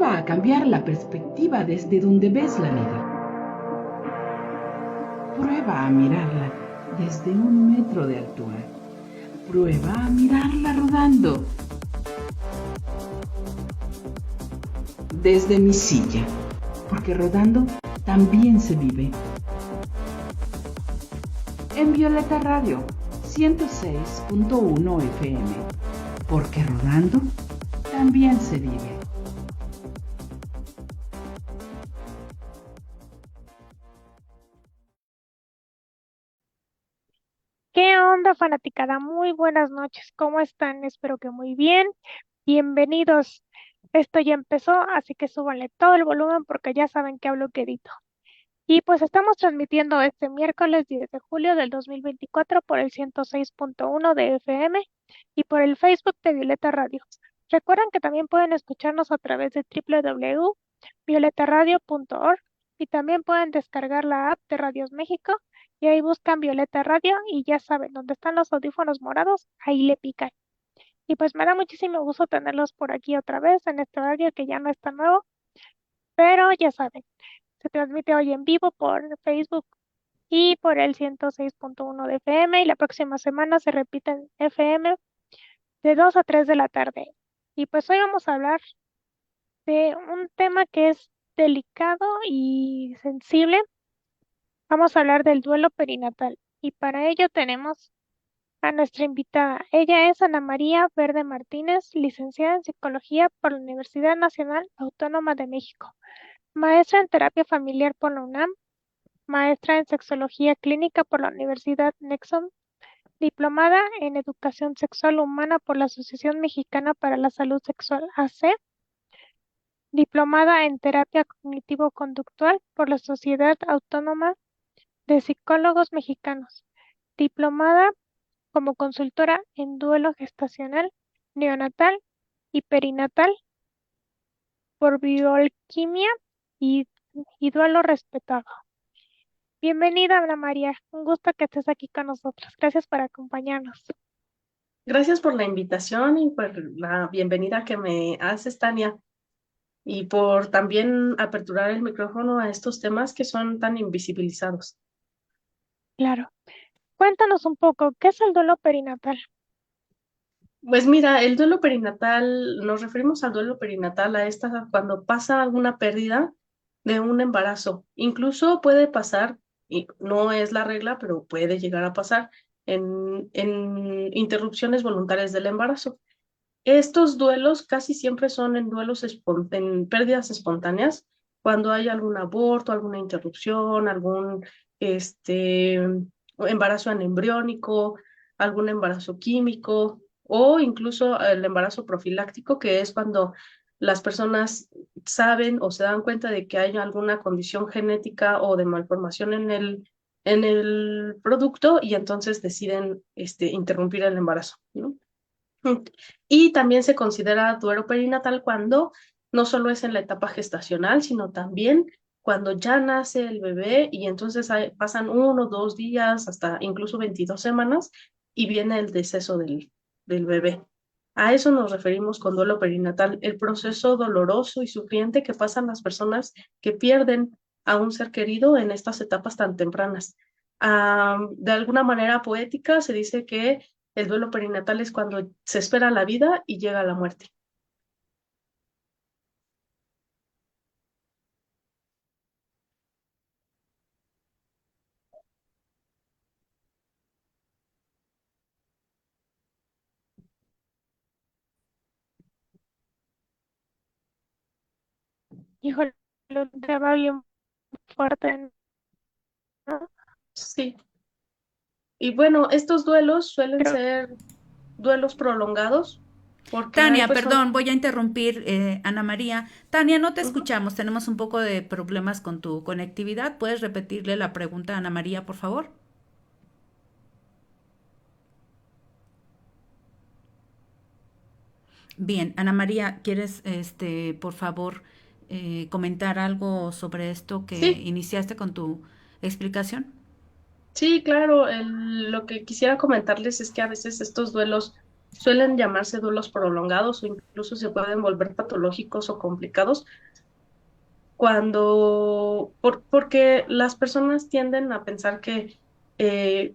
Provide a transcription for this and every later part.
Prueba a cambiar la perspectiva desde donde ves la vida. Prueba a mirarla desde 1 metro de altura. Prueba a mirarla rodando. Desde mi silla, porque rodando también se vive. En Violeta Radio 106.1 FM, porque rodando también se vive. ¿Qué onda, fanaticada? Muy buenas noches. ¿Cómo están? Espero que muy bien. Bienvenidos. Esto ya empezó, así que súbanle todo el volumen porque ya saben que hablo quedito. Y pues estamos transmitiendo este miércoles 10 de julio del 2024 por el 106.1 de FM y por el Facebook de Violeta Radio. Recuerden que también pueden escucharnos a través de www.violetaradio.org y también pueden descargar la app de Radios México y ahí buscan Violeta Radio y ya saben, donde están los audífonos morados, ahí le pican. Y pues me da muchísimo gusto tenerlos por aquí otra vez en este horario que ya no es tan nuevo, pero ya saben, se transmite hoy en vivo por Facebook y por el 106.1 de FM y la próxima semana se repite en FM de 2 a 3 de la tarde. Y pues hoy vamos a hablar de un tema que es delicado y sensible. Vamos a hablar del duelo perinatal y para ello tenemos a nuestra invitada. Ella es Ana María Verde Martínez, licenciada en Psicología por la Universidad Nacional Autónoma de México, maestra en Terapia Familiar por la UNAM, maestra en Sexología Clínica por la Universidad Nexon, diplomada en Educación Sexual Humana por la Asociación Mexicana para la Salud Sexual AC, diplomada en Terapia Cognitivo-Conductual por la Sociedad Autónoma de Psicólogos Mexicanos, diplomada como consultora en duelo gestacional, neonatal y perinatal por bioalquimia y, y duelo respetado. Bienvenida, Ana María. Un gusto que estés aquí con nosotros. Gracias por acompañarnos. Gracias por la invitación y por la bienvenida que me haces, Tania, y por también aperturar el micrófono a estos temas que son tan invisibilizados. Claro. Cuéntanos un poco, ¿qué es el duelo perinatal? Pues mira, el duelo perinatal, nos referimos al duelo perinatal a esta cuando pasa alguna pérdida de un embarazo. Incluso puede pasar, y no es la regla, pero puede llegar a pasar en interrupciones voluntarias del embarazo. Estos duelos casi siempre son en en pérdidas espontáneas, cuando hay algún aborto, alguna interrupción, algún embarazo anembriónico, algún embarazo químico o incluso el embarazo profiláctico, que es cuando las personas saben o se dan cuenta de que hay alguna condición genética o de malformación en el producto y entonces deciden interrumpir el embarazo, ¿no? Y también se considera duelo perinatal cuando no solo es en la etapa gestacional, sino también cuando ya nace el bebé y entonces pasan 1, 2 días, hasta incluso 22 semanas y viene el deceso del bebé. A eso nos referimos con duelo perinatal, el proceso doloroso y sufriente que pasan las personas que pierden a un ser querido en estas etapas tan tempranas. De alguna manera poética se dice que el duelo perinatal es cuando se espera la vida y llega la muerte. Híjole, un tema bien fuerte, ¿no? Sí. Y bueno, estos duelos suelen Creo, ser duelos prolongados porque hay Tania, personas. perdón, voy a interrumpir, Ana María. Tania, no te Ujú. escuchamos, tenemos un poco de problemas con tu conectividad. ¿Puedes repetirle la pregunta a Ana María, por favor? Bien, Ana María, ¿quieres, por favor, comentar algo sobre esto que Sí, iniciaste con tu explicación? sí, claro. Lo que quisiera comentarles es que a veces estos duelos Suelen llamarse duelos prolongados o incluso se pueden volver patológicos o complicados porque las personas tienden a pensar que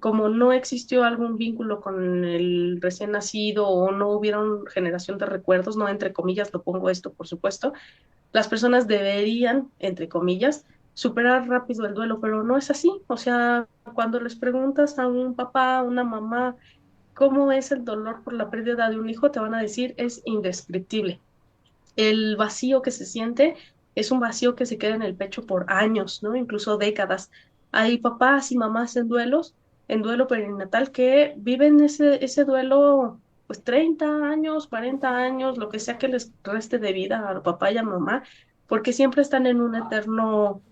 como no existió algún vínculo con el recién nacido o no hubieron generación de recuerdos, no entre comillas lo pongo esto, por supuesto, las personas deberían, entre comillas, superar rápido el duelo, pero no es así. O sea, cuando les preguntas a un papá, a una mamá, cómo es el dolor por la pérdida de un hijo, te van a decir es indescriptible. El vacío que se siente es un vacío que se queda en el pecho por años, ¿no? Incluso décadas. Hay papás y mamás en duelo perinatal, que viven ese duelo, pues 30 años, 40 años, lo que sea que les reste de vida a papá y a mamá, porque siempre están en un eterno,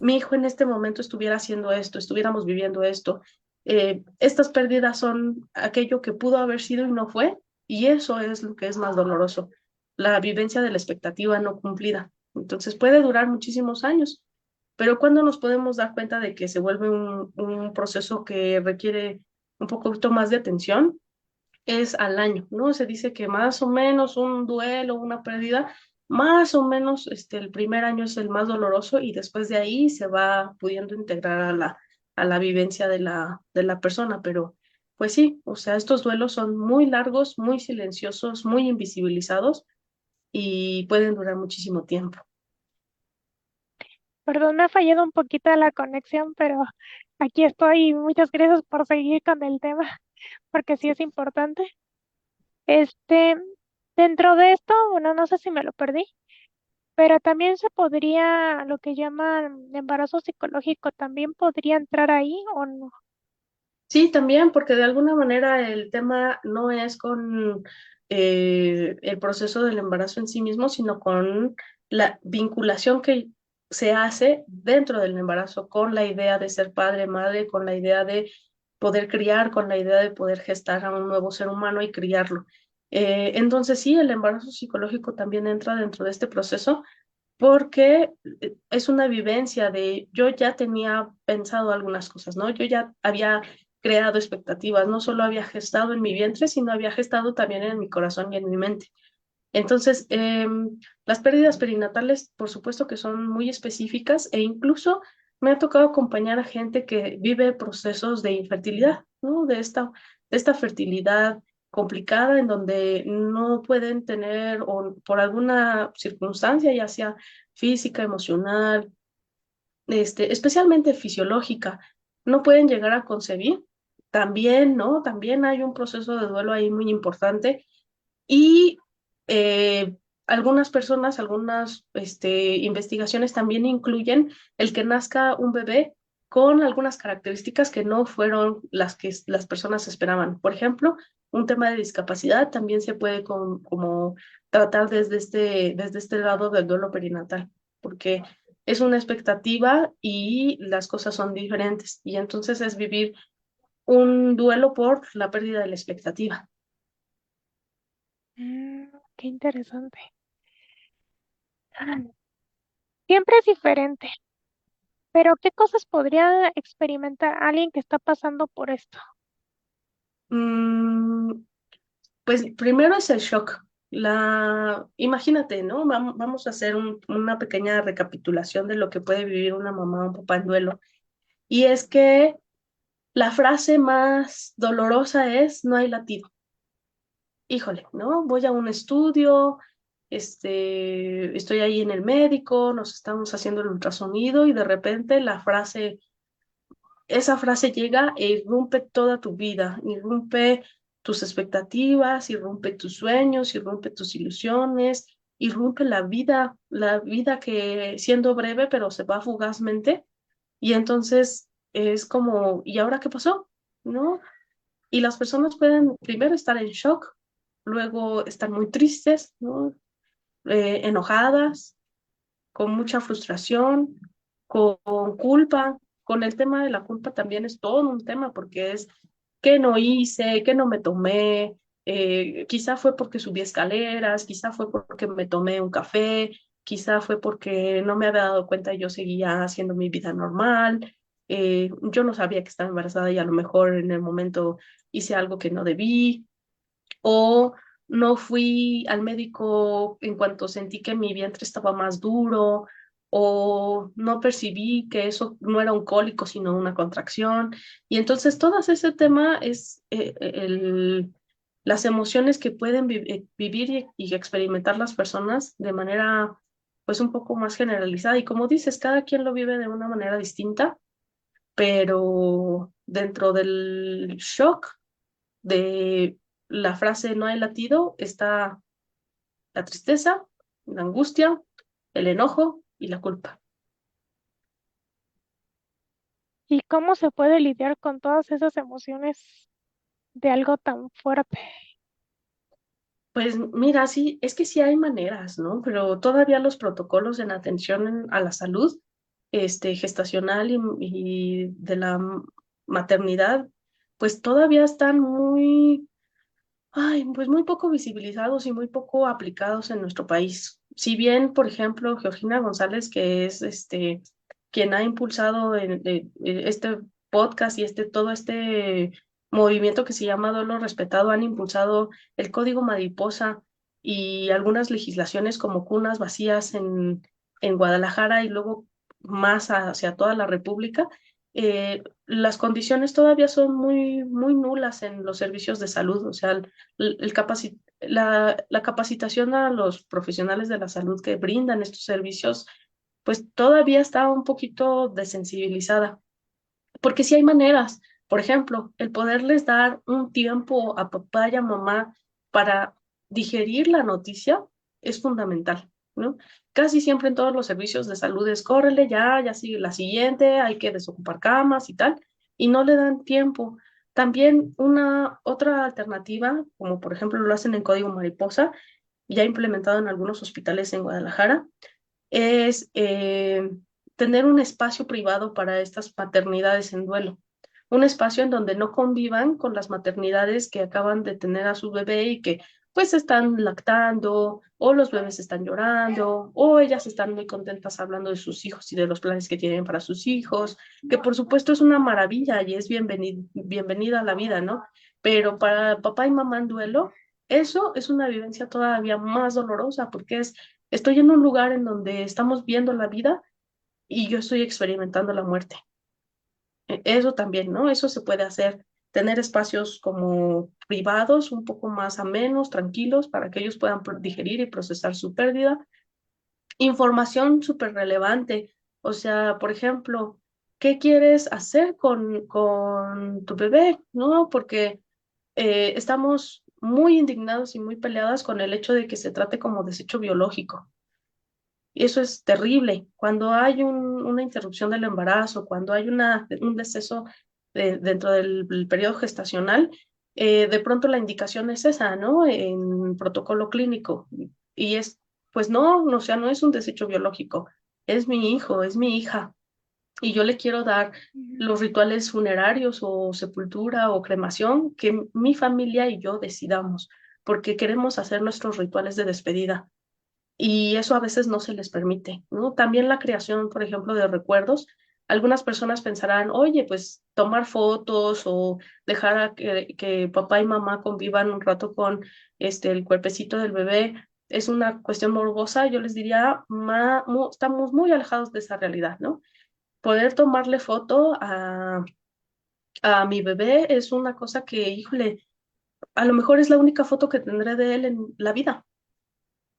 mi hijo en este momento estuviera haciendo esto, estuviéramos viviendo esto. Estas pérdidas son aquello que pudo haber sido y no fue, y eso es lo que es más doloroso, la vivencia de la expectativa no cumplida. Entonces puede durar muchísimos años, pero cuando nos podemos dar cuenta de que se vuelve un proceso que requiere un poquito más de atención, es al año, ¿no? Se dice que más o menos un duelo, una pérdida, más o menos el primer año es el más doloroso y después de ahí se va pudiendo integrar a la vivencia de la persona, pero pues sí, o sea, estos duelos son muy largos, muy silenciosos, muy invisibilizados y pueden durar muchísimo tiempo. Perdón, me ha fallado un poquito la conexión, pero aquí estoy y muchas gracias por seguir con el tema, porque sí es importante. Este, dentro de esto, bueno, no sé si me lo perdí, pero también se podría, lo que llaman embarazo psicológico, también podría entrar ahí o no. Sí, también, porque de alguna manera el tema no es con el proceso del embarazo en sí mismo, sino con la vinculación que se hace dentro del embarazo con la idea de ser padre, madre, con la idea de poder criar, con la idea de poder gestar a un nuevo ser humano y criarlo. Entonces sí, el embarazo psicológico también entra dentro de este proceso porque es una vivencia de yo ya tenía pensado algunas cosas, ¿no? Yo ya había creado expectativas, no solo había gestado en mi vientre, sino había gestado también en mi corazón y en mi mente. Entonces, las pérdidas perinatales, por supuesto que son muy específicas e incluso me ha tocado acompañar a gente que vive procesos de infertilidad, ¿no? De esta fertilidad complicada en donde no pueden tener o por alguna circunstancia, ya sea física, emocional, especialmente fisiológica, no pueden llegar a concebir. También, ¿no? También hay un proceso de duelo ahí muy importante y eh, algunas personas, algunas investigaciones también incluyen el que nazca un bebé con algunas características que no fueron las que las personas esperaban. Por ejemplo, un tema de discapacidad también se puede como tratar desde este lado del duelo perinatal, porque es una expectativa y las cosas son diferentes. Y entonces es vivir un duelo por la pérdida de la expectativa. Qué interesante. Ah, siempre es diferente, pero ¿qué cosas podría experimentar alguien que está pasando por esto? Mm, Pues primero es el shock. Imagínate, ¿no? Vamos a hacer una pequeña recapitulación de lo que puede vivir una mamá o un papá en duelo. Y es que la frase más dolorosa es no hay latido. Híjole, ¿no? Voy a un estudio, estoy ahí en el médico, nos estamos haciendo el ultrasonido y de repente esa frase llega e irrumpe toda tu vida, irrumpe tus expectativas, irrumpe tus sueños, irrumpe tus ilusiones, irrumpe la vida que siendo breve, pero se va fugazmente. Y entonces es como, ¿y ahora qué pasó? ¿No? Y las personas pueden primero estar en shock, luego estar muy tristes, ¿no? Enojadas, con mucha frustración, con culpa. Con el tema de la culpa también es todo un tema porque es qué no hice, qué no me tomé, quizá fue porque subí escaleras, quizá fue porque me tomé un café, quizá fue porque no me había dado cuenta y yo seguía haciendo mi vida normal, yo no sabía que estaba embarazada y a lo mejor en el momento hice algo que no debí. o no fui al médico en cuanto sentí que mi vientre estaba más duro, o no percibí que eso no era un cólico, sino una contracción. Y entonces todo ese tema es las emociones que pueden vivir y experimentar las personas de manera pues un poco más generalizada. Y como dices, cada quien lo vive de una manera distinta, pero dentro del shock de la frase no hay latido está la tristeza, la angustia, el enojo y la culpa. ¿Y cómo se puede lidiar con todas esas emociones de algo tan fuerte? Pues mira, sí, es que sí hay maneras, ¿no? Pero todavía los protocolos en atención a la salud gestacional y de la maternidad, pues todavía están muy, ay, pues muy poco visibilizados y muy poco aplicados en nuestro país. Si bien, por ejemplo, Georgina González, que es quien ha impulsado este podcast y todo este movimiento que se llama Duelo Respetado, han impulsado el Código Mariposa y algunas legislaciones como cunas vacías en Guadalajara y luego más hacia toda la República. Las condiciones todavía son muy, muy nulas en los servicios de salud, o sea, la capacitación a los profesionales de la salud que brindan estos servicios, pues todavía está un poquito desensibilizada, porque sí hay maneras, por ejemplo, el poderles dar un tiempo a papá y a mamá para digerir la noticia es fundamental, ¿no? Casi siempre en todos los servicios de salud es córrele ya, ya sigue la siguiente, hay que desocupar camas y tal, y no le dan tiempo. También una otra alternativa, como por ejemplo lo hacen en Código Mariposa, ya implementado en algunos hospitales en Guadalajara, es tener un espacio privado para estas maternidades en duelo. Un espacio en donde no convivan con las maternidades que acaban de tener a su bebé y que pues están lactando, o los bebés están llorando, o ellas están muy contentas hablando de sus hijos y de los planes que tienen para sus hijos, que por supuesto es una maravilla y es bienvenida a la vida, ¿no? Pero para papá y mamá en duelo, eso es una vivencia todavía más dolorosa porque estoy en un lugar en donde estamos viendo la vida y yo estoy experimentando la muerte. Eso también, ¿no? Eso se puede hacer, tener espacios como privados, un poco más amenos, tranquilos, para que ellos puedan digerir y procesar su pérdida. Información súper relevante, o sea, por ejemplo, ¿qué quieres hacer con tu bebé? ¿No? Porque estamos muy indignados y muy peleadas con el hecho de que se trate como desecho biológico. Y eso es terrible. Cuando hay una interrupción del embarazo, cuando hay un deceso dentro del periodo gestacional, de pronto la indicación es esa, ¿no? En protocolo clínico. Y pues no, o sea, no es un desecho biológico, es mi hijo, es mi hija. Y yo le quiero dar los rituales funerarios o sepultura o cremación que mi familia y yo decidamos, porque queremos hacer nuestros rituales de despedida y eso a veces no se les permite, ¿no? También la creación, por ejemplo, de recuerdos. Algunas personas pensarán, oye, pues tomar fotos o dejar a que papá y mamá convivan un rato con el cuerpecito del bebé es una cuestión morbosa. Yo les diría, estamos muy alejados de esa realidad, ¿no? Poder tomarle foto a mi bebé es una cosa que, híjole, a lo mejor es la única foto que tendré de él en la vida.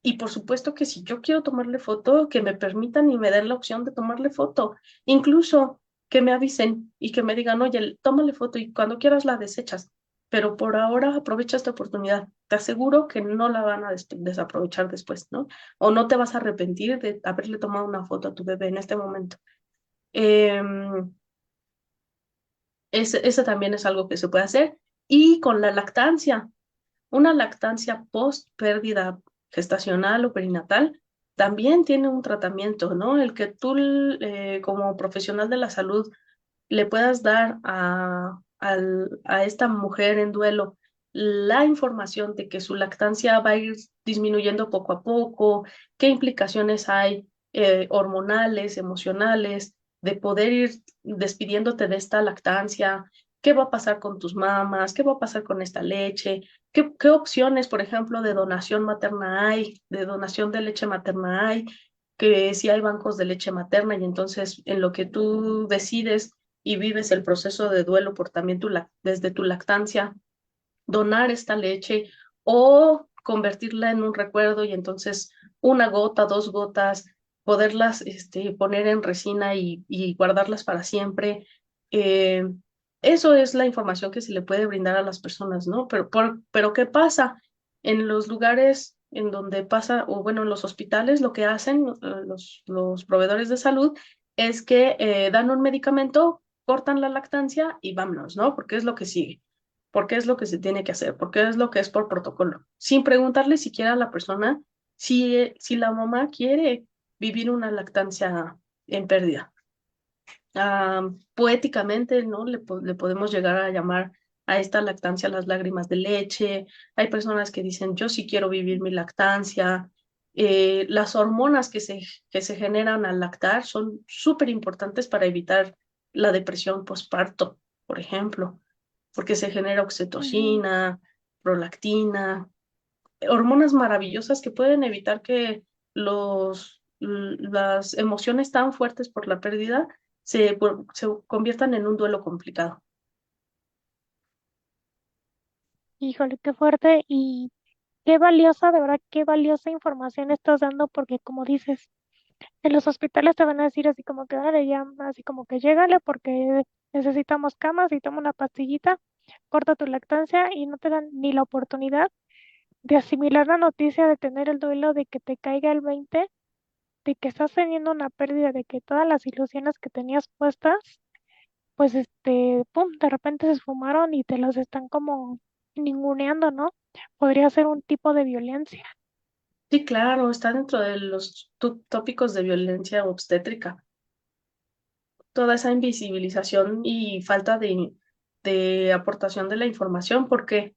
Y por supuesto que si yo quiero tomarle foto, que me permitan y me den la opción de tomarle foto. Incluso que me avisen y que me digan, oye, tómale foto y cuando quieras la desechas. Pero por ahora aprovecha esta oportunidad. Te aseguro que no la van a desaprovechar después, ¿no? O no te vas a arrepentir de haberle tomado una foto a tu bebé en este momento. Ese también es algo que se puede hacer. Y con la lactancia. Una lactancia post pérdida gestacional o perinatal también tiene un tratamiento, ¿no? El que tú como profesional de la salud le puedas dar a esta mujer en duelo la información de que su lactancia va a ir disminuyendo poco a poco, qué implicaciones hay hormonales, emocionales, de poder ir despidiéndote de esta lactancia, qué va a pasar con tus mamas, qué va a pasar con esta leche, qué opciones, por ejemplo, de donación materna hay, de donación de leche materna hay, que si hay bancos de leche materna y entonces en lo que tú decides y vives el proceso de duelo por también desde tu lactancia, donar esta leche o convertirla en un recuerdo y entonces una gota, dos gotas, poderlas poner en resina y guardarlas para siempre. Eh, Eso es la información que se le puede brindar a las personas, ¿no? Pero ¿qué pasa? En los lugares en donde pasa, o bueno, en los hospitales, lo que hacen los proveedores de salud es que dan un medicamento, cortan la lactancia y vámonos, ¿no? Porque es lo que sigue, porque es lo que se tiene que hacer, porque es lo que es por protocolo, sin preguntarle siquiera a la persona si la mamá quiere vivir una lactancia en pérdida. Poéticamente, ¿no? Le podemos llegar a llamar a esta lactancia las lágrimas de leche. Hay personas que dicen, yo sí quiero vivir mi lactancia. Las hormonas que se generan al lactar son súper importantes para evitar la depresión postparto, por ejemplo, porque se genera Ujú. oxitocina, prolactina, hormonas maravillosas que pueden evitar que las emociones tan fuertes por la pérdida se conviertan en un duelo complicado. Híjole, qué fuerte y qué valiosa, de verdad, qué valiosa información estás dando, porque como dices, en los hospitales te van a decir así como que, órale, ya, así como que llégale porque necesitamos camas y toma una pastillita, corta tu lactancia y no te dan ni la oportunidad de asimilar la noticia, de tener el duelo, de que te caiga el 20, de que estás teniendo una pérdida, de que todas las ilusiones que tenías puestas, pues pum, de repente se esfumaron y te las están como ninguneando, ¿no? Podría ser un tipo de violencia. Sí, claro, está dentro de los tópicos de violencia obstétrica. Toda esa invisibilización y falta de aportación de la información, porque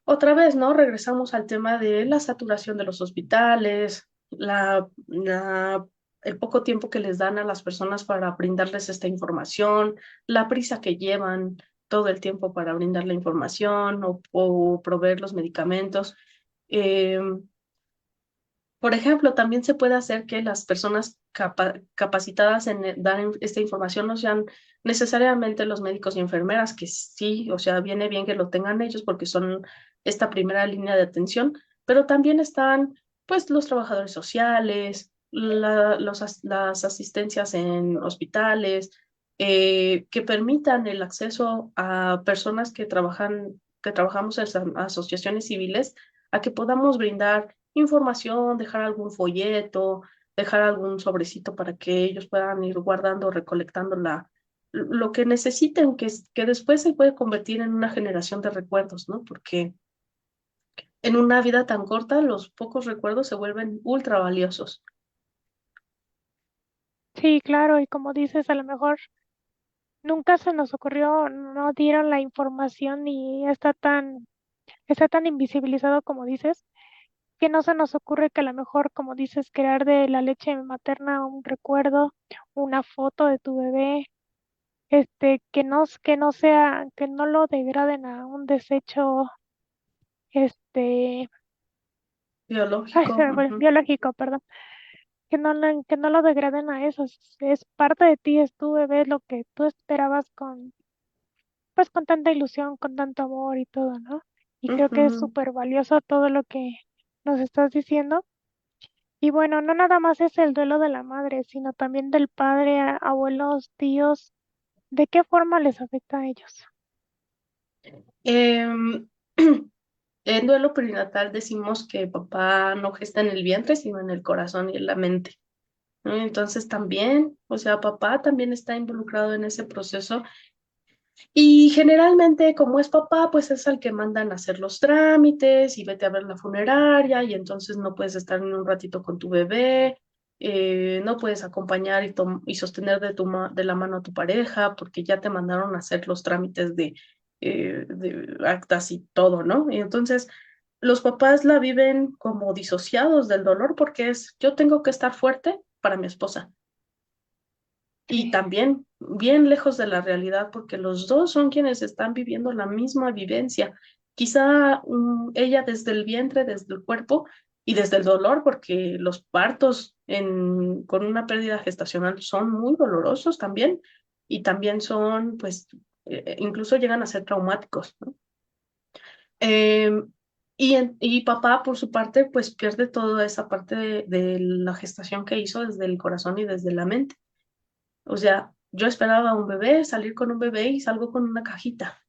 otra vez, ¿no? Regresamos al tema de la saturación de los hospitales, el poco tiempo que les dan a las personas para brindarles esta información, la prisa que llevan todo el tiempo para brindar la información o proveer los medicamentos. Eh, por ejemplo, también se puede hacer que las personas capacitadas en dar esta información no sean necesariamente los médicos y enfermeras, que sí, o sea, viene bien que lo tengan ellos porque son esta primera línea de atención, pero también están, pues, los trabajadores sociales, las asistencias en hospitales, que permitan el acceso a personas que trabajamos en asociaciones civiles, a que podamos brindar información, dejar algún folleto, dejar algún sobrecito para que ellos puedan ir guardando, recolectando lo que necesiten, que después se puede convertir en una generación de recuerdos, ¿no? Porque en una vida tan corta, los pocos recuerdos se vuelven ultra valiosos. Sí, claro, y como dices, a lo mejor nunca se nos ocurrió, no dieron la información y está tan invisibilizado como dices, que no se nos ocurre que a lo mejor, como dices, crear de la leche materna un recuerdo, una foto de tu bebé, que no sea, que no lo degraden a un desecho, este, ay, se Biológico. me fue, Ujú, biológico, perdón, que no lo degraden a eso, es parte de ti, es tu bebé, es lo que tú esperabas con, pues con tanta ilusión, con tanto amor y todo, ¿no? Y creo que es ujú. súper valioso todo lo que nos estás diciendo. Y bueno, no nada más es el duelo de la madre, sino también del padre, abuelos, tíos. ¿De qué forma les afecta a ellos? Em, en duelo perinatal decimos que papá no gesta en el vientre, sino en el corazón y en la mente, ¿no? Entonces también, o sea, papá también está involucrado en ese proceso y generalmente como es papá, pues es al que mandan a hacer los trámites y vete a ver la funeraria y entonces no puedes estar ni un ratito con tu bebé, no puedes acompañar y sostener de la mano a tu pareja porque ya te mandaron a hacer los trámites de actas y todo, ¿no? Y entonces los papás la viven como disociados del dolor porque es, yo tengo que estar fuerte para mi esposa y Sí, también bien lejos de la realidad, porque los dos son quienes están viviendo la misma vivencia. Quizá ella desde el vientre, desde el cuerpo y desde el dolor, porque los partos con una pérdida gestacional son muy dolorosos también y también son, pues, incluso llegan a ser traumáticos, ¿no? Y papá, por su parte, pues pierde toda esa parte de la gestación que hizo desde el corazón y desde la mente. O sea, yo esperaba un bebé, salir con un bebé y salgo con una cajita.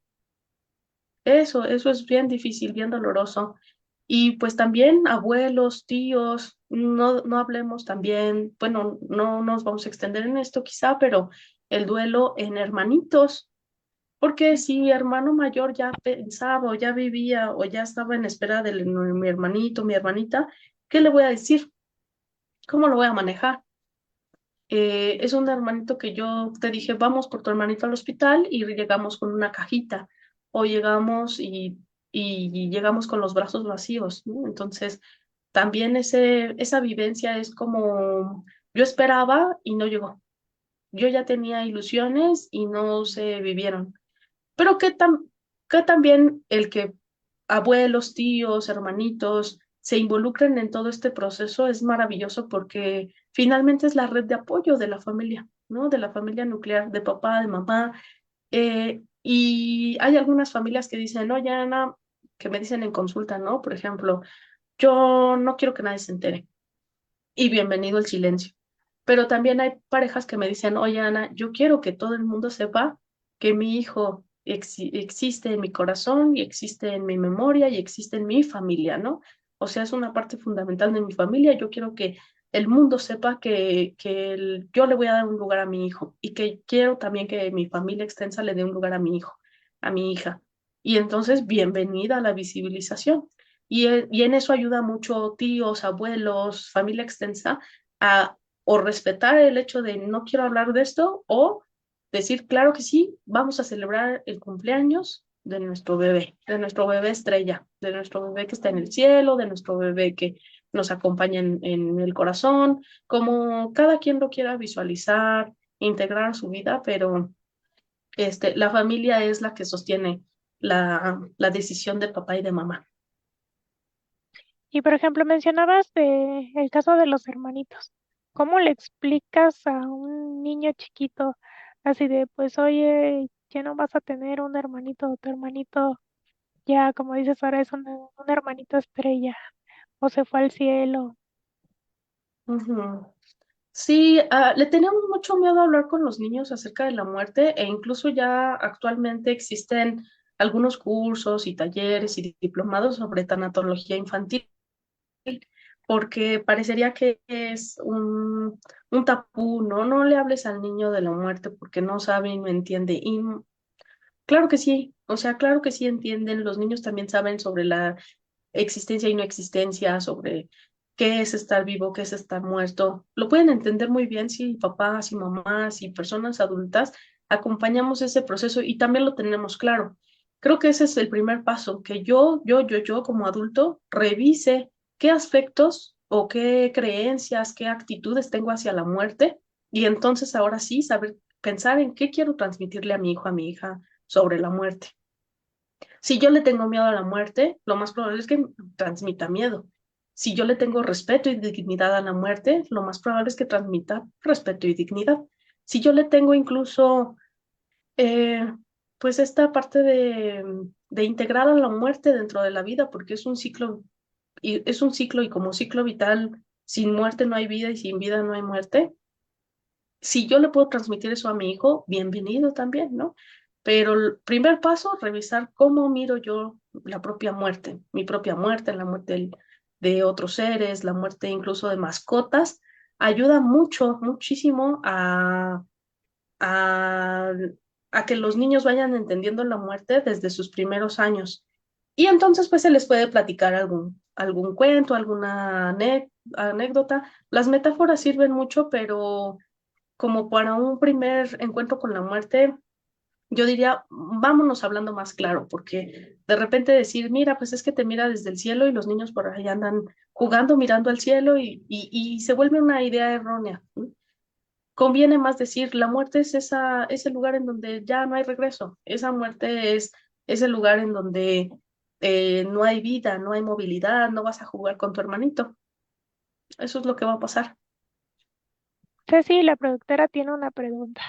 Eso es bien difícil, bien doloroso. Y pues también abuelos, tíos, no hablemos también, bueno, no nos vamos a extender en esto quizá, pero el duelo en hermanitos, porque si mi hermano mayor ya pensaba o ya vivía o ya estaba en espera de mi hermanito, mi hermanita, ¿qué le voy a decir? ¿Cómo lo voy a manejar? Es un hermanito que yo te dije, vamos por tu hermanito al hospital y llegamos con una cajita o llegamos y llegamos con los brazos vacíos, ¿no? Entonces, también esa vivencia es como yo esperaba y no llegó. Yo ya tenía ilusiones y no se vivieron. Pero que también el que abuelos, tíos, hermanitos se involucren en todo este proceso es maravilloso porque finalmente es la red de apoyo de la familia, ¿no? De la familia nuclear, de papá, de mamá. Y hay algunas familias que dicen, oye, Ana, que me dicen en consulta, ¿no? Por ejemplo, yo no quiero que nadie se entere y bienvenido el silencio. Pero también hay parejas que me dicen, oye, Ana, yo quiero que todo el mundo sepa que mi hijo existe en mi corazón y existe en mi memoria y existe en mi familia, ¿no? O sea, es una parte fundamental de mi familia. Yo quiero que el mundo sepa que yo le voy a dar un lugar a mi hijo y que quiero también que mi familia extensa le dé un lugar a mi hijo, a mi hija. Y entonces, bienvenida a la visibilización. Y en eso ayuda mucho tíos, abuelos, familia extensa a o respetar el hecho de no quiero hablar de esto o decir, claro que sí, vamos a celebrar el cumpleaños de nuestro bebé estrella, de nuestro bebé que está en el cielo, de nuestro bebé que nos acompaña en el corazón, como cada quien lo quiera visualizar, integrar a su vida, pero la familia es la que sostiene la decisión de papá y de mamá. Y por ejemplo, mencionabas el caso de los hermanitos. ¿Cómo le explicas a un niño chiquito así de, pues, oye, ya no vas a tener un hermanito o tu hermanito ya, como dices ahora, es un hermanito estrella o se fue al cielo? Ujú. Sí, le tenemos mucho miedo a hablar con los niños acerca de la muerte e incluso ya actualmente existen algunos cursos y talleres y diplomados sobre tanatología infantil, porque parecería que es un tabú, ¿no? No le hables al niño de la muerte porque no sabe y no entiende. Y claro que sí, o sea, claro que sí entienden, los niños también saben sobre la existencia y no existencia, sobre qué es estar vivo, qué es estar muerto. Lo pueden entender muy bien si papás y mamás y personas adultas acompañamos ese proceso y también lo tenemos claro. Creo que ese es el primer paso, que yo como adulto revise qué aspectos o qué creencias, qué actitudes tengo hacia la muerte y entonces ahora sí saber pensar en qué quiero transmitirle a mi hijo, a mi hija sobre la muerte. Si yo le tengo miedo a la muerte, lo más probable es que transmita miedo. Si yo le tengo respeto y dignidad a la muerte, lo más probable es que transmita respeto y dignidad. Si yo le tengo incluso, eh, pues esta parte de integrar a la muerte dentro de la vida, porque es un ciclo y como ciclo vital, sin muerte no hay vida y sin vida no hay muerte. Si yo le puedo transmitir eso a mi hijo, bienvenido también, ¿no? Pero el primer paso, revisar cómo miro yo la propia muerte, mi propia muerte, la muerte de otros seres, la muerte incluso de mascotas, ayuda mucho, muchísimo a, a que los niños vayan entendiendo la muerte desde sus primeros años. Y entonces pues se les puede platicar algún cuento, alguna anécdota. Las metáforas sirven mucho, pero como para un primer encuentro con la muerte, yo diría, vámonos hablando más claro, porque de repente decir, mira, pues es que te mira desde el cielo y los niños por ahí andan jugando, mirando al cielo y se vuelve una idea errónea, ¿no? conviene más decir, la muerte es ese lugar en donde ya no hay regreso, esa muerte es ese lugar en donde no hay vida, no hay movilidad, no vas a jugar con tu hermanito. Eso es lo que va a pasar. Ceci, la productora, tiene una pregunta.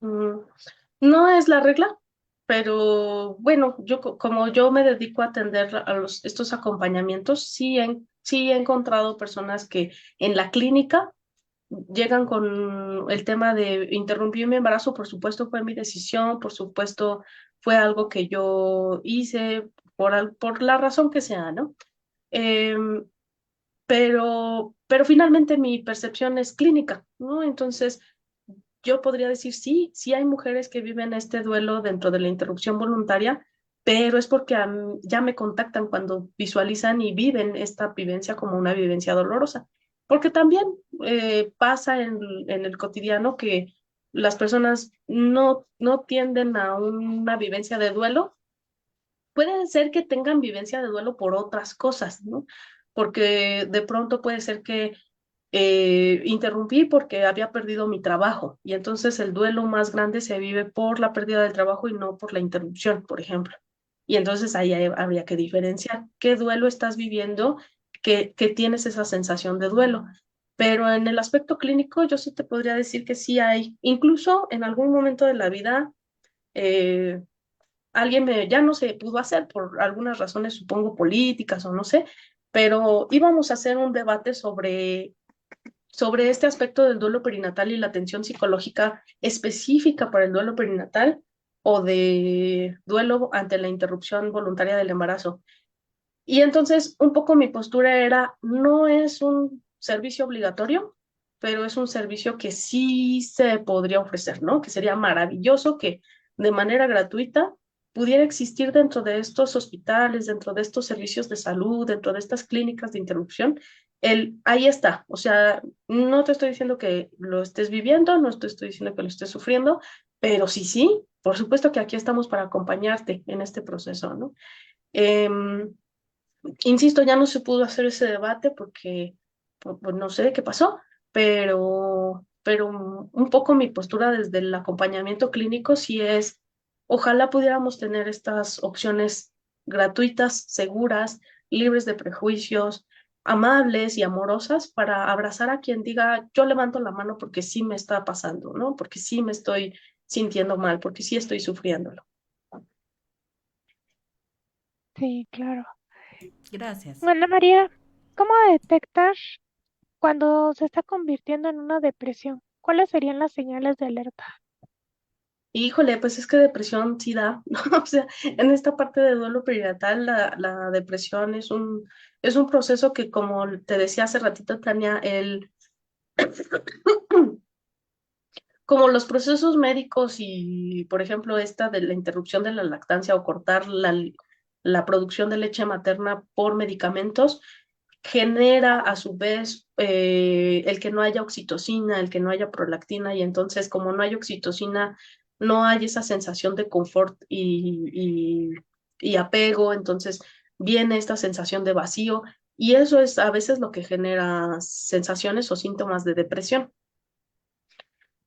Mm, No es la regla, pero bueno, como yo me dedico a atender a estos acompañamientos, sí he encontrado personas que en la clínica llegan con el tema de interrumpir mi embarazo. Por supuesto fue mi decisión, por supuesto fue algo que yo hice por la razón que sea, ¿no? Em, pero finalmente mi percepción es clínica, ¿no? Entonces, yo podría decir, sí, sí hay mujeres que viven este duelo dentro de la interrupción voluntaria, pero es porque ya me contactan cuando visualizan y viven esta vivencia como una vivencia dolorosa. Porque también pasa en el cotidiano que las personas no tienden a una vivencia de duelo. Puede ser que tengan vivencia de duelo por otras cosas, ¿no? Porque de pronto puede ser que interrumpí porque había perdido mi trabajo y entonces el duelo más grande se vive por la pérdida del trabajo y no por la interrupción, por ejemplo. Y entonces ahí habría que diferenciar qué duelo estás viviendo, que tienes esa sensación de duelo. Pero en el aspecto clínico yo sí te podría decir que sí hay, incluso en algún momento de la vida, eh, ya no se pudo hacer por algunas razones, supongo políticas o no sé, pero íbamos a hacer un debate sobre este aspecto del duelo perinatal y la atención psicológica específica para el duelo perinatal o de duelo ante la interrupción voluntaria del embarazo. Y entonces un poco mi postura era, no es un servicio obligatorio, pero es un servicio que sí se podría ofrecer, ¿no? Que sería maravilloso que de manera gratuita pudiera existir dentro de estos hospitales, dentro de estos servicios de salud, dentro de estas clínicas de interrupción. Ahí está, o sea, no te estoy diciendo que lo estés viviendo, no te estoy diciendo que lo estés sufriendo, pero sí, sí, por supuesto que aquí estamos para acompañarte en este proceso, ¿no? Em, Insisto, ya no se pudo hacer ese debate porque pues, no sé qué pasó, pero un poco mi postura desde el acompañamiento clínico sí es, ojalá pudiéramos tener estas opciones gratuitas, seguras, libres de prejuicios, amables y amorosas para abrazar a quien diga, yo levanto la mano porque sí me está pasando, ¿no? Porque sí me estoy sintiendo mal, porque sí estoy sufriéndolo. Sí, claro. Gracias. Ana María, ¿cómo detectar cuando se está convirtiendo en una depresión? ¿Cuáles serían las señales de alerta? Híjole, pues es que depresión sí da, ¿no? O sea, en esta parte de duelo perinatal, la depresión es un proceso que, como te decía hace ratito, Tania, como los procesos médicos y, por ejemplo, esta de la interrupción de la lactancia o cortar la producción de leche materna por medicamentos, genera a su vez el que no haya oxitocina, el que no haya prolactina, y entonces como no hay oxitocina, no hay esa sensación de confort y apego, entonces viene esta sensación de vacío, y eso es a veces lo que genera sensaciones o síntomas de depresión.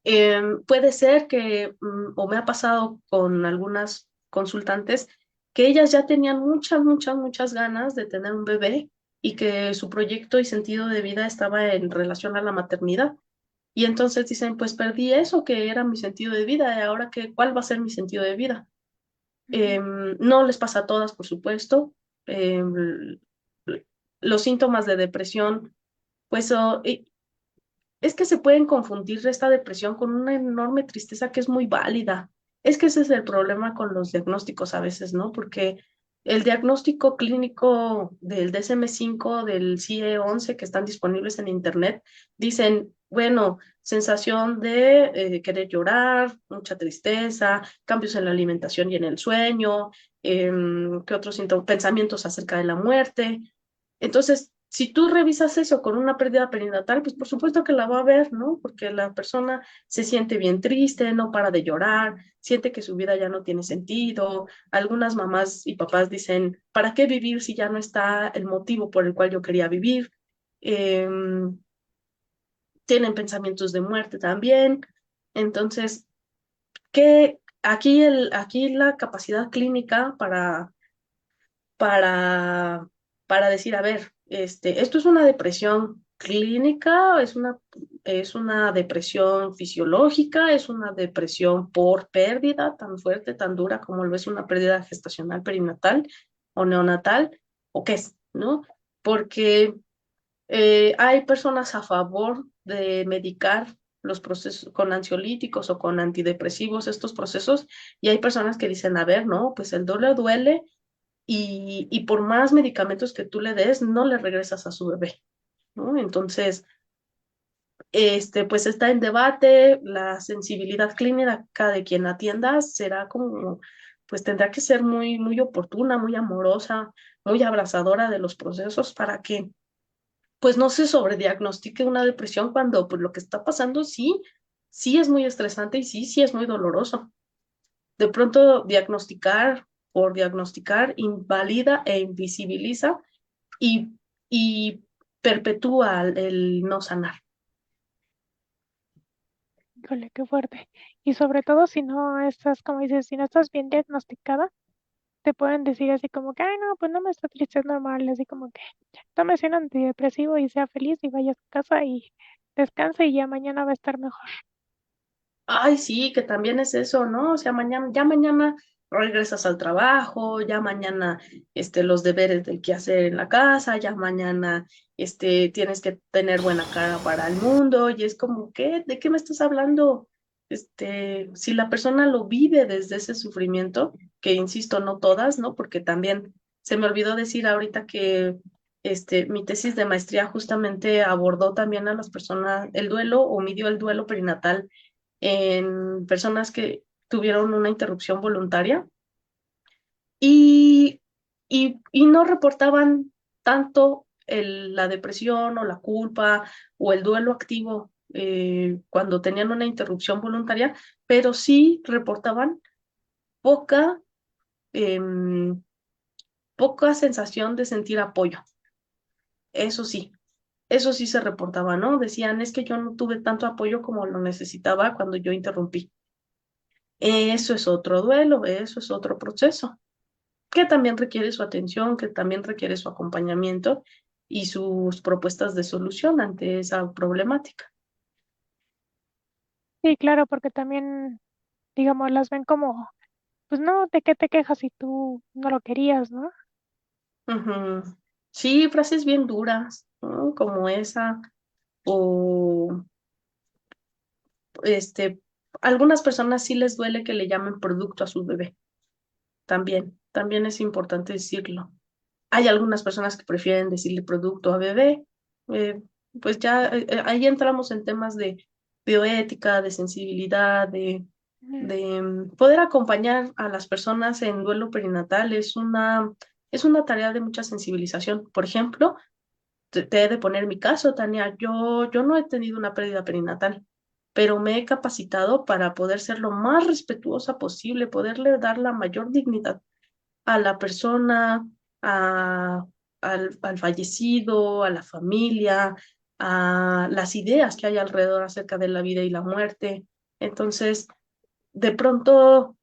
Puede ser que, o me ha pasado con algunas consultantes, que ellas ya tenían muchas, muchas, muchas ganas de tener un bebé y que su proyecto y sentido de vida estaba en relación a la maternidad. Y entonces dicen, pues perdí eso que era mi sentido de vida, y ahora qué, ¿cuál va a ser mi sentido de vida? Ujú. No les pasa a todas, por supuesto. Los síntomas de depresión, pues es que se pueden confundir esta depresión con una enorme tristeza que es muy válida. Es que ese es el problema con los diagnósticos a veces, ¿no? Porque el diagnóstico clínico del DSM-5, del CIE-11, que están disponibles en Internet, dicen, bueno, sensación de querer llorar, mucha tristeza, cambios en la alimentación y en el sueño, ¿qué otros síntomas? Pensamientos acerca de la muerte. Entonces, si tú revisas eso con una pérdida perinatal, pues por supuesto que la va a ver, ¿no? Porque la persona se siente bien triste, no para de llorar, siente que su vida ya no tiene sentido. Algunas mamás y papás dicen, ¿para qué vivir si ya no está el motivo por el cual yo quería vivir? Tienen pensamientos de muerte también. Entonces, aquí la capacidad clínica para, para decir, a ver, esto es una depresión clínica, es una depresión fisiológica, es una depresión por pérdida tan fuerte, tan dura como lo es una pérdida gestacional perinatal o neonatal, o qué es, ¿no? Porque hay personas a favor de medicar los procesos con ansiolíticos o con antidepresivos, estos procesos, y hay personas que dicen, a ver, no, pues el dolor duele y por más medicamentos que tú le des, no le regresas a su bebé, ¿no? Entonces, pues está en debate, la sensibilidad clínica de quien atienda será como, pues tendrá que ser muy, muy oportuna, muy amorosa, muy abrazadora de los procesos para que, pues no se sobrediagnostique una depresión cuando, pues lo que está pasando sí, sí es muy estresante y sí, sí es muy doloroso. De pronto, diagnosticar por diagnosticar invalida e invisibiliza y, y perpetúa el no sanar. Híjole, qué fuerte. Y sobre todo si no estás, como dices, si no estás bien diagnosticada, te pueden decir así como que, ay, no, pues no me está triste, es normal, así como que tómese un antidepresivo y sea feliz y vaya a su casa y descanse y ya mañana va a estar mejor. Ay, sí, que también es eso, ¿no? O sea, ya mañana regresas al trabajo, ya mañana los deberes del quehacer en la casa, ya mañana tienes que tener buena cara para el mundo, y es como, ¿qué? ¿De qué me estás hablando? Si la persona lo vive desde ese sufrimiento, que insisto, no todas, ¿no? Porque también se me olvidó decir ahorita que mi tesis de maestría justamente abordó también a las personas, el duelo, o midió el duelo perinatal en personas que tuvieron una interrupción voluntaria y, y no reportaban tanto la depresión o la culpa o el duelo activo cuando tenían una interrupción voluntaria, pero sí reportaban poca, em, poca sensación de sentir apoyo. Eso sí. Eso sí se reportaba, ¿no? Decían, es que yo no tuve tanto apoyo como lo necesitaba cuando yo interrumpí. Eso es otro duelo, eso es otro proceso, que también requiere su atención, que también requiere su acompañamiento y sus propuestas de solución ante esa problemática. Sí, claro, porque también, digamos, las ven como, pues no, ¿de qué te quejas si tú no lo querías, ¿no? Ujú. Sí, frases bien duras, ¿no? Como esa, o este, algunas personas sí les duele que le llamen producto a su bebé, también es importante decirlo. Hay algunas personas que prefieren decirle producto a bebé. eh, pues ya ahí entramos en temas de bioética, de sensibilidad, Ujú. de poder acompañar a las personas en duelo perinatal. Es una tarea de mucha sensibilización. Por ejemplo, te he de poner mi caso, Tania. Yo no he tenido una pérdida perinatal, pero me he capacitado para poder ser lo más respetuosa posible, poderle dar la mayor dignidad a la persona, a, al fallecido, a la familia, a las ideas que hay alrededor acerca de la vida y la muerte. Entonces, de pronto,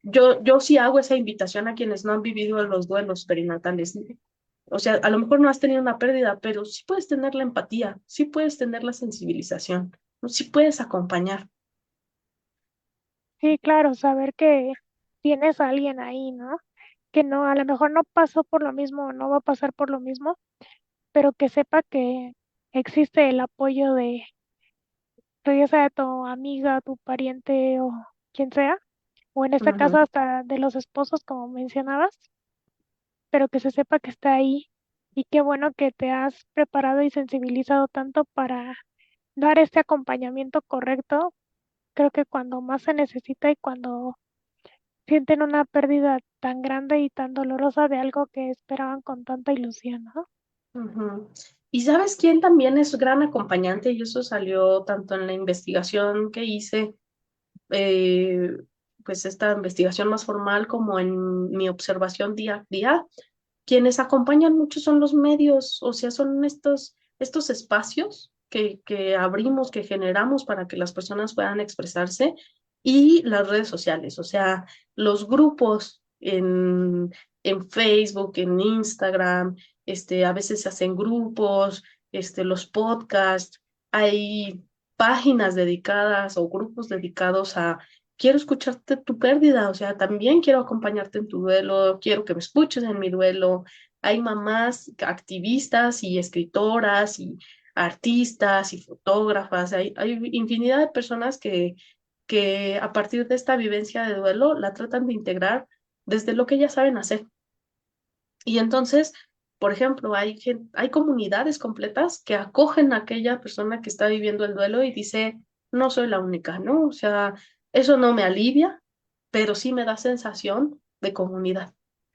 yo sí hago esa invitación a quienes no han vivido los duelos perinatales. O sea, a lo mejor no has tenido una pérdida, pero sí puedes tener la empatía, sí puedes tener la sensibilización, ¿no? Sí puedes acompañar. Sí, claro, saber que tienes a alguien ahí, ¿no? Que no, a lo mejor no pasó por lo mismo, no va a pasar por lo mismo, pero que sepa que existe el apoyo de ya sea tu amiga, tu pariente o quien sea, o en este caso Ujú, hasta de los esposos, como mencionabas, pero que se sepa que está ahí. Y qué bueno que te has preparado y sensibilizado tanto para dar este acompañamiento correcto. Creo que cuando más se necesita y cuando sienten una pérdida tan grande y tan dolorosa de algo que esperaban con tanta ilusión, ¿no? ujú. ¿Y sabes quién también es gran acompañante? Y eso salió tanto en la investigación que hice, eh, pues esta investigación más formal, como en mi observación día a día. Quienes acompañan mucho son los medios, o sea, son estos espacios que abrimos, que generamos para que las personas puedan expresarse, y las redes sociales, o sea, los grupos en Facebook, en Instagram, a veces se hacen grupos, los podcasts, hay páginas dedicadas o grupos dedicados a quiero escucharte tu pérdida, o sea, también quiero acompañarte en tu duelo, quiero que me escuches en mi duelo. Hay mamás activistas y escritoras y artistas y fotógrafas, hay infinidad de personas que a partir de esta vivencia de duelo la tratan de integrar desde lo que ellas saben hacer. Y entonces, por ejemplo, hay comunidades completas que acogen a aquella persona que está viviendo el duelo y dice, no soy la única, ¿no? O sea, eso no me alivia, pero sí me da sensación de comunidad,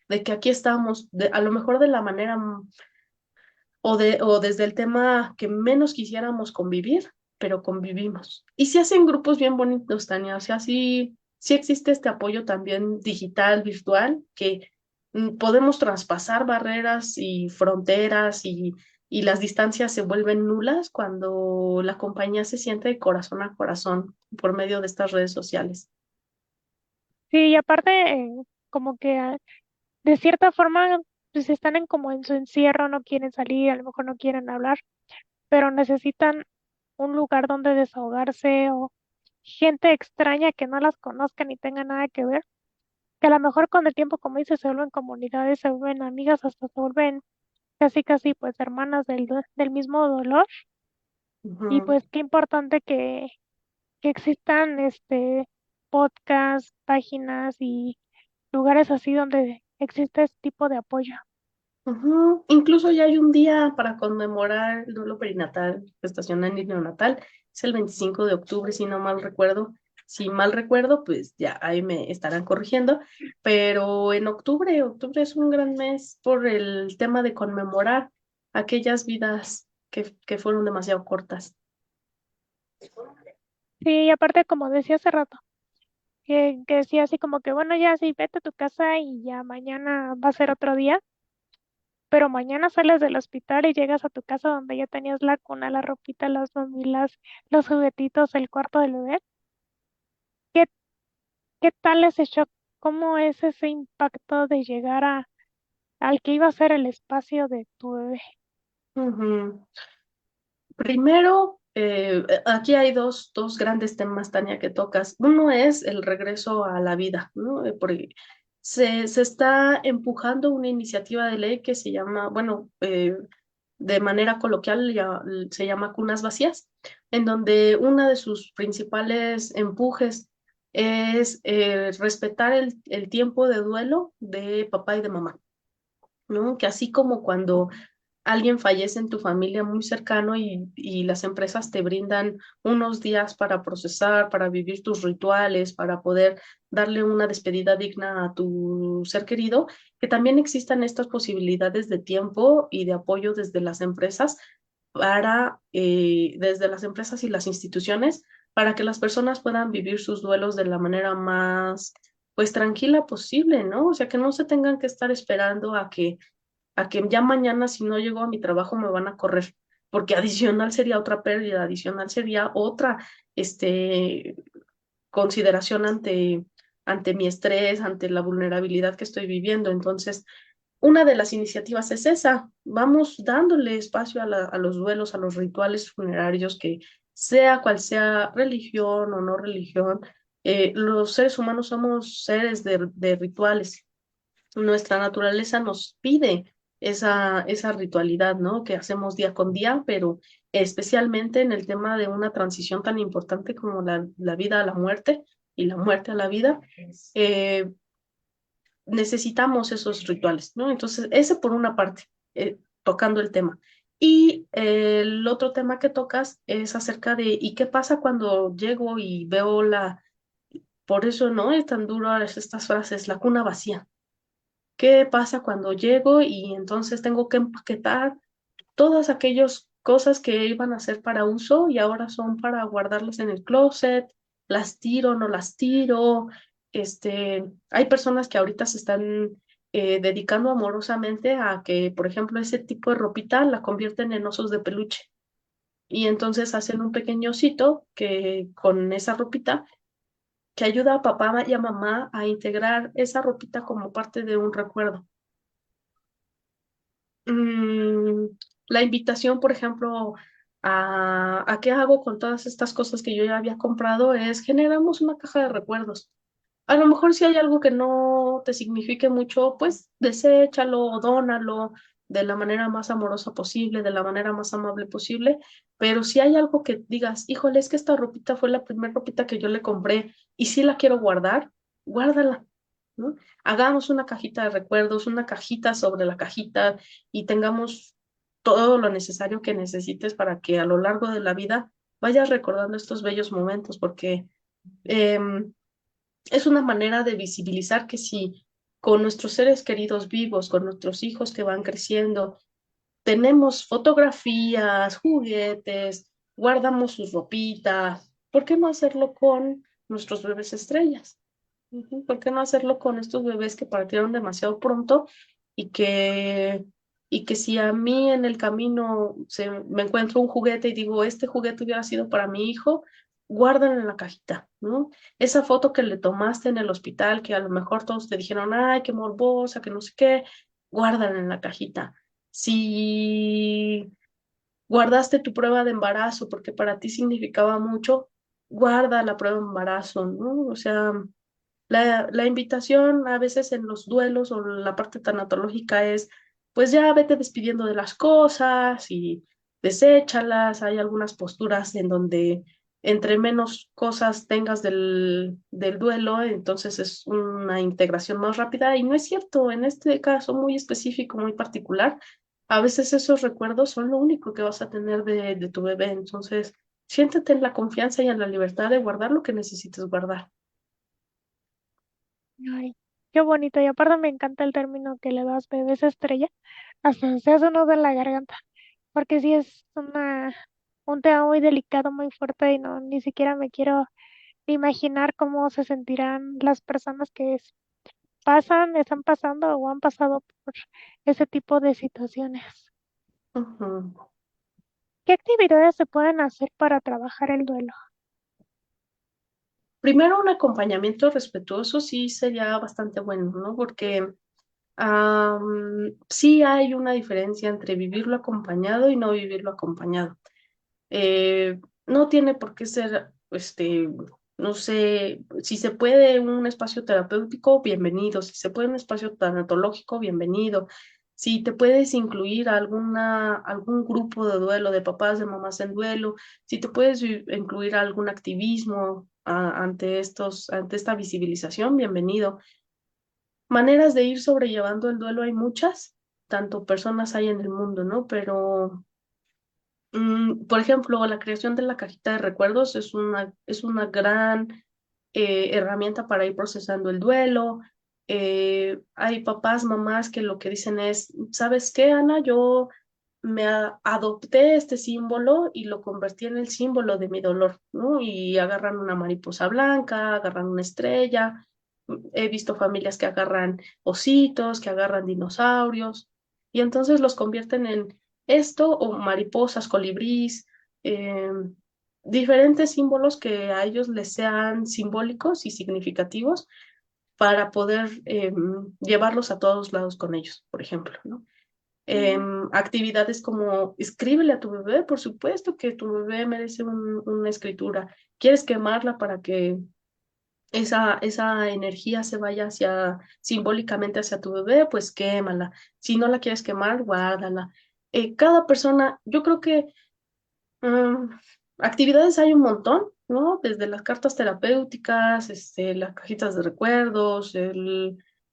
de que aquí estamos, a lo mejor de la manera o desde el tema que menos quisiéramos convivir, pero convivimos. Y se hacen grupos bien bonitos, Tania, o sea, sí existe este apoyo también digital, virtual, que podemos traspasar barreras y fronteras y las distancias se vuelven nulas cuando la compañía se siente de corazón a corazón por medio de estas redes sociales. Sí, y aparte, como que de cierta forma, pues están en como en su encierro, no quieren salir, a lo mejor no quieren hablar, pero necesitan un lugar donde desahogarse o gente extraña que no las conozca ni tenga nada que ver, que a lo mejor con el tiempo, como dices, se vuelven comunidades, se vuelven amigas, hasta se vuelven casi casi pues hermanas del mismo dolor. Y Ujú, pues qué importante que existan podcasts, páginas y lugares así donde existe este tipo de apoyo. ujú. Incluso ya hay un día para conmemorar el duelo perinatal, gestacional y neonatal. Es el 25 de octubre, si no mal recuerdo. Si mal recuerdo, pues ya ahí me estarán corrigiendo. Pero en octubre es un gran mes por el tema de conmemorar aquellas vidas que fueron demasiado cortas. Sí, y aparte como decía hace rato, que decía así como que bueno, ya sí, vete a tu casa y ya mañana va a ser otro día, pero mañana sales del hospital y llegas a tu casa donde ya tenías la cuna, la ropita, las mamilas, los juguetitos, el cuarto del bebé. ¿Qué, qué tal ese shock? ¿Cómo es ese impacto de llegar al que iba a ser el espacio de tu bebé? Ujú. Primero, aquí hay dos grandes temas, Tania, que tocas. Uno es el regreso a la vida, ¿no? Porque se está empujando una iniciativa de ley que se llama, bueno, de manera coloquial se llama cunas vacías, en donde uno de sus principales empujes es respetar el tiempo de duelo de papá y de mamá, ¿no? Que así como cuando alguien fallece en tu familia muy cercano y las empresas te brindan unos días para procesar, para vivir tus rituales, para poder darle una despedida digna a tu ser querido, que también existan estas posibilidades de tiempo y de apoyo desde las empresas desde las empresas y las instituciones, para que las personas puedan vivir sus duelos de la manera más, pues, tranquila posible, ¿no? O sea, que no se tengan que estar esperando a que ya mañana si no llego a mi trabajo me van a correr, porque adicional sería otra pérdida, adicional sería otra este, consideración ante ante mi estrés, ante la vulnerabilidad que estoy viviendo. Entonces, una de las iniciativas es esa. Vamos dándole espacio a los duelos, a los rituales funerarios, que sea cual sea religión o no religión, los seres humanos somos seres de rituales. Nuestra naturaleza nos pide esa ritualidad, ¿no? Que hacemos día con día, pero especialmente en el tema de una transición tan importante como la vida a la muerte y la muerte a la vida. eh, Necesitamos esos rituales, ¿no? Entonces, ese por una parte, tocando el tema. Y el otro tema que tocas es acerca de, ¿y qué pasa cuando llego y veo por eso, ¿no? Es tan duro estas frases, la cuna vacía. ¿Qué pasa cuando llego y entonces tengo que empaquetar todas aquellas cosas que iban a ser para uso y ahora son para guardarlas en el closet? Las tiro, no las tiro. Hay personas que ahorita se están dedicando amorosamente a que, por ejemplo, ese tipo de ropita la convierten en osos de peluche y entonces hacen un pequeño osito que con esa ropita que ayuda a papá y a mamá a integrar esa ropita como parte de un recuerdo. mm, la invitación, por ejemplo, a qué hago con todas estas cosas que yo ya había comprado es generamos una caja de recuerdos. A lo mejor si hay algo que no te signifique mucho, pues deséchalo o dónalo de la manera más amorosa posible, de la manera más amable posible. Pero si hay algo que digas, híjole, es que esta ropita fue la primera ropita que yo le compré y si la quiero guardar, guárdala, ¿no? Hagamos una cajita de recuerdos, una cajita sobre la cajita y tengamos todo lo necesario que necesites para que a lo largo de la vida vayas recordando estos bellos momentos, porque em, es una manera de visibilizar que si con nuestros seres queridos vivos, con nuestros hijos que van creciendo, tenemos fotografías, juguetes, guardamos sus ropitas, ¿por qué no hacerlo con nuestros bebés estrellas? ¿Por qué no hacerlo con estos bebés que partieron demasiado pronto y que si a mí en el camino me encuentro un juguete y digo, este juguete hubiera sido para mi hijo, guárdalo en la cajita, ¿no? Esa foto que le tomaste en el hospital, que a lo mejor todos te dijeron, ay, qué morbosa, que no sé qué, guárdala en la cajita. Si guardaste tu prueba de embarazo porque para ti significaba mucho, guarda la prueba de embarazo, ¿no? O sea, la invitación a veces en los duelos o la parte tanatológica es, pues ya vete despidiendo de las cosas y deséchalas. Hay algunas posturas en donde entre menos cosas tengas del duelo, entonces es una integración más rápida. Y no es cierto, en este caso muy específico, muy particular, a veces esos recuerdos son lo único que vas a tener de tu bebé. Entonces, siéntete en la confianza y en la libertad de guardar lo que necesites guardar. Ay, qué bonito. Y aparte me encanta el término que le das bebés estrella. Hasta se hace un nudo en la garganta. Porque sí es un tema muy delicado, muy fuerte y no, ni siquiera me quiero imaginar cómo se sentirán las personas que pasan, están pasando o han pasado por ese tipo de situaciones. Ujú. ¿Qué actividades se pueden hacer para trabajar el duelo? Primero, un acompañamiento respetuoso sí sería bastante bueno, ¿no? Porque sí hay una diferencia entre vivirlo acompañado y no vivirlo acompañado. No tiene por qué ser, no sé, si se puede un espacio terapéutico, bienvenido. Si se puede un espacio tanatológico, bienvenido. Si te puedes incluir a algún grupo de duelo, de papás, de mamás en duelo, si te puedes incluir a algún activismo ante esta visibilización, bienvenido. Maneras de ir sobrellevando el duelo hay muchas, tanto personas hay en el mundo, ¿no? Pero por ejemplo, la creación de la cajita de recuerdos es una gran herramienta para ir procesando el duelo. Hay papás, mamás que lo que dicen es, ¿sabes qué, Ana? Yo adopté este símbolo y lo convertí en el símbolo de mi dolor, ¿no? Y agarran una mariposa blanca, agarran una estrella. He visto familias que agarran ositos, que agarran dinosaurios, y entonces los convierten en esto o mariposas, colibrís, eh, diferentes símbolos que a ellos les sean simbólicos y significativos para poder llevarlos a todos lados con ellos, por ejemplo, ¿no? Actividades como escríbele a tu bebé, por supuesto que tu bebé merece una escritura. ¿Quieres quemarla para que esa energía se vaya simbólicamente hacia tu bebé? Pues quémala. Si no la quieres quemar, guárdala. Cada persona, yo creo que mm, actividades hay un montón, ¿no? Desde las cartas terapéuticas, las cajitas de recuerdos,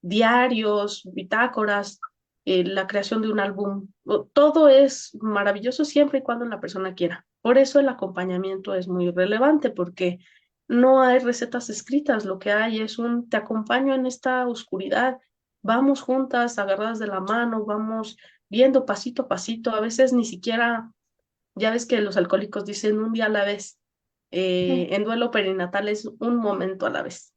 diarios, bitácoras, la creación de un álbum. Todo es maravilloso siempre y cuando la persona quiera. Por eso el acompañamiento es muy relevante, porque no hay recetas escritas, lo que hay es te acompaño en esta oscuridad, vamos juntas, agarradas de la mano, vamos viendo pasito a pasito, a veces ni siquiera, ya ves que los alcohólicos dicen un día a la vez, Sí, en duelo perinatal es un momento a la vez,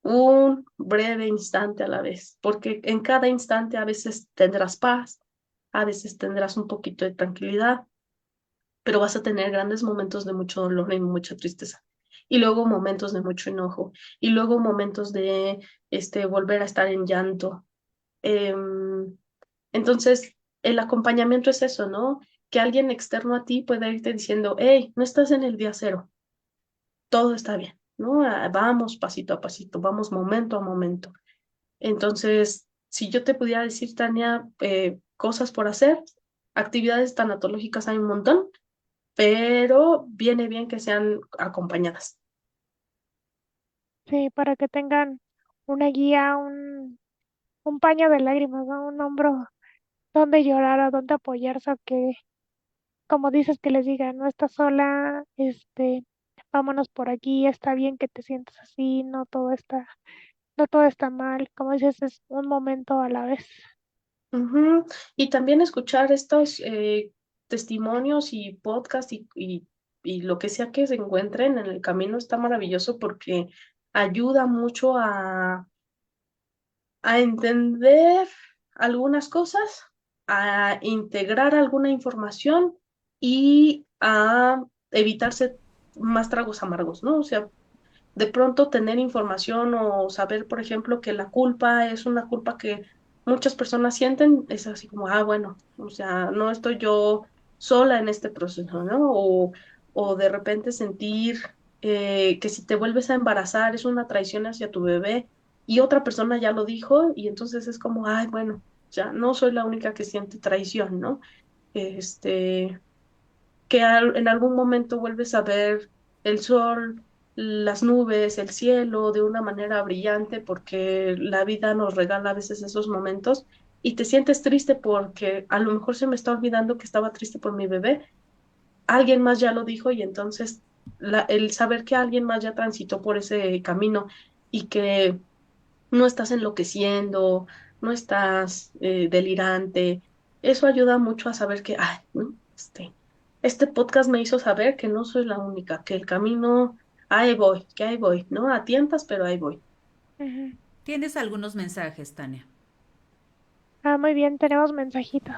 un breve instante a la vez, porque en cada instante a veces tendrás paz, a veces tendrás un poquito de tranquilidad, pero vas a tener grandes momentos de mucho dolor y mucha tristeza. Y luego momentos de mucho enojo, y luego momentos de volver a estar en llanto. Entonces, el acompañamiento es eso, ¿no? Que alguien externo a ti pueda irte diciendo, hey, no estás en el día cero, todo está bien, ¿no? Vamos pasito a pasito, vamos momento a momento. Entonces, si yo te pudiera decir, Tania, cosas por hacer, actividades tanatológicas hay un montón, pero viene bien que sean acompañadas. sí, para que tengan una guía, un paño de lágrimas, ¿no? Un hombro donde llorar, a donde apoyarse, o que, como dices, que les diga, no estás sola, vámonos por aquí, está bien que te sientas así, no todo está mal, como dices, es un momento a la vez. Ujú. Y también escuchar estos testimonios y podcast y lo que sea que se encuentren en el camino está maravilloso porque ayuda mucho a entender algunas cosas, a integrar alguna información y a evitarse más tragos amargos, ¿no? O sea, de pronto tener información o saber, por ejemplo, que la culpa es una culpa que muchas personas sienten, es así como, bueno, o sea, no estoy yo sola en este proceso, ¿no? O de repente sentir que si te vuelves a embarazar es una traición hacia tu bebé y otra persona ya lo dijo y entonces es como, bueno, ya no soy la única que siente traición, ¿no? Este, que en algún momento vuelves a ver el sol, las nubes, el cielo de una manera brillante porque la vida nos regala a veces esos momentos y te sientes triste porque a lo mejor se me está olvidando que estaba triste por mi bebé. Alguien más ya lo dijo y entonces el saber que alguien más ya transitó por ese camino y que no estás enloqueciendo, no estás delirante. Eso ayuda mucho a saber que, ¿no? Este podcast me hizo saber que no soy la única, que el camino, ahí voy, que ahí voy, ¿no? A tientas, pero ahí voy. Ujú. Tienes algunos mensajes, Tania. Muy bien, tenemos mensajitos.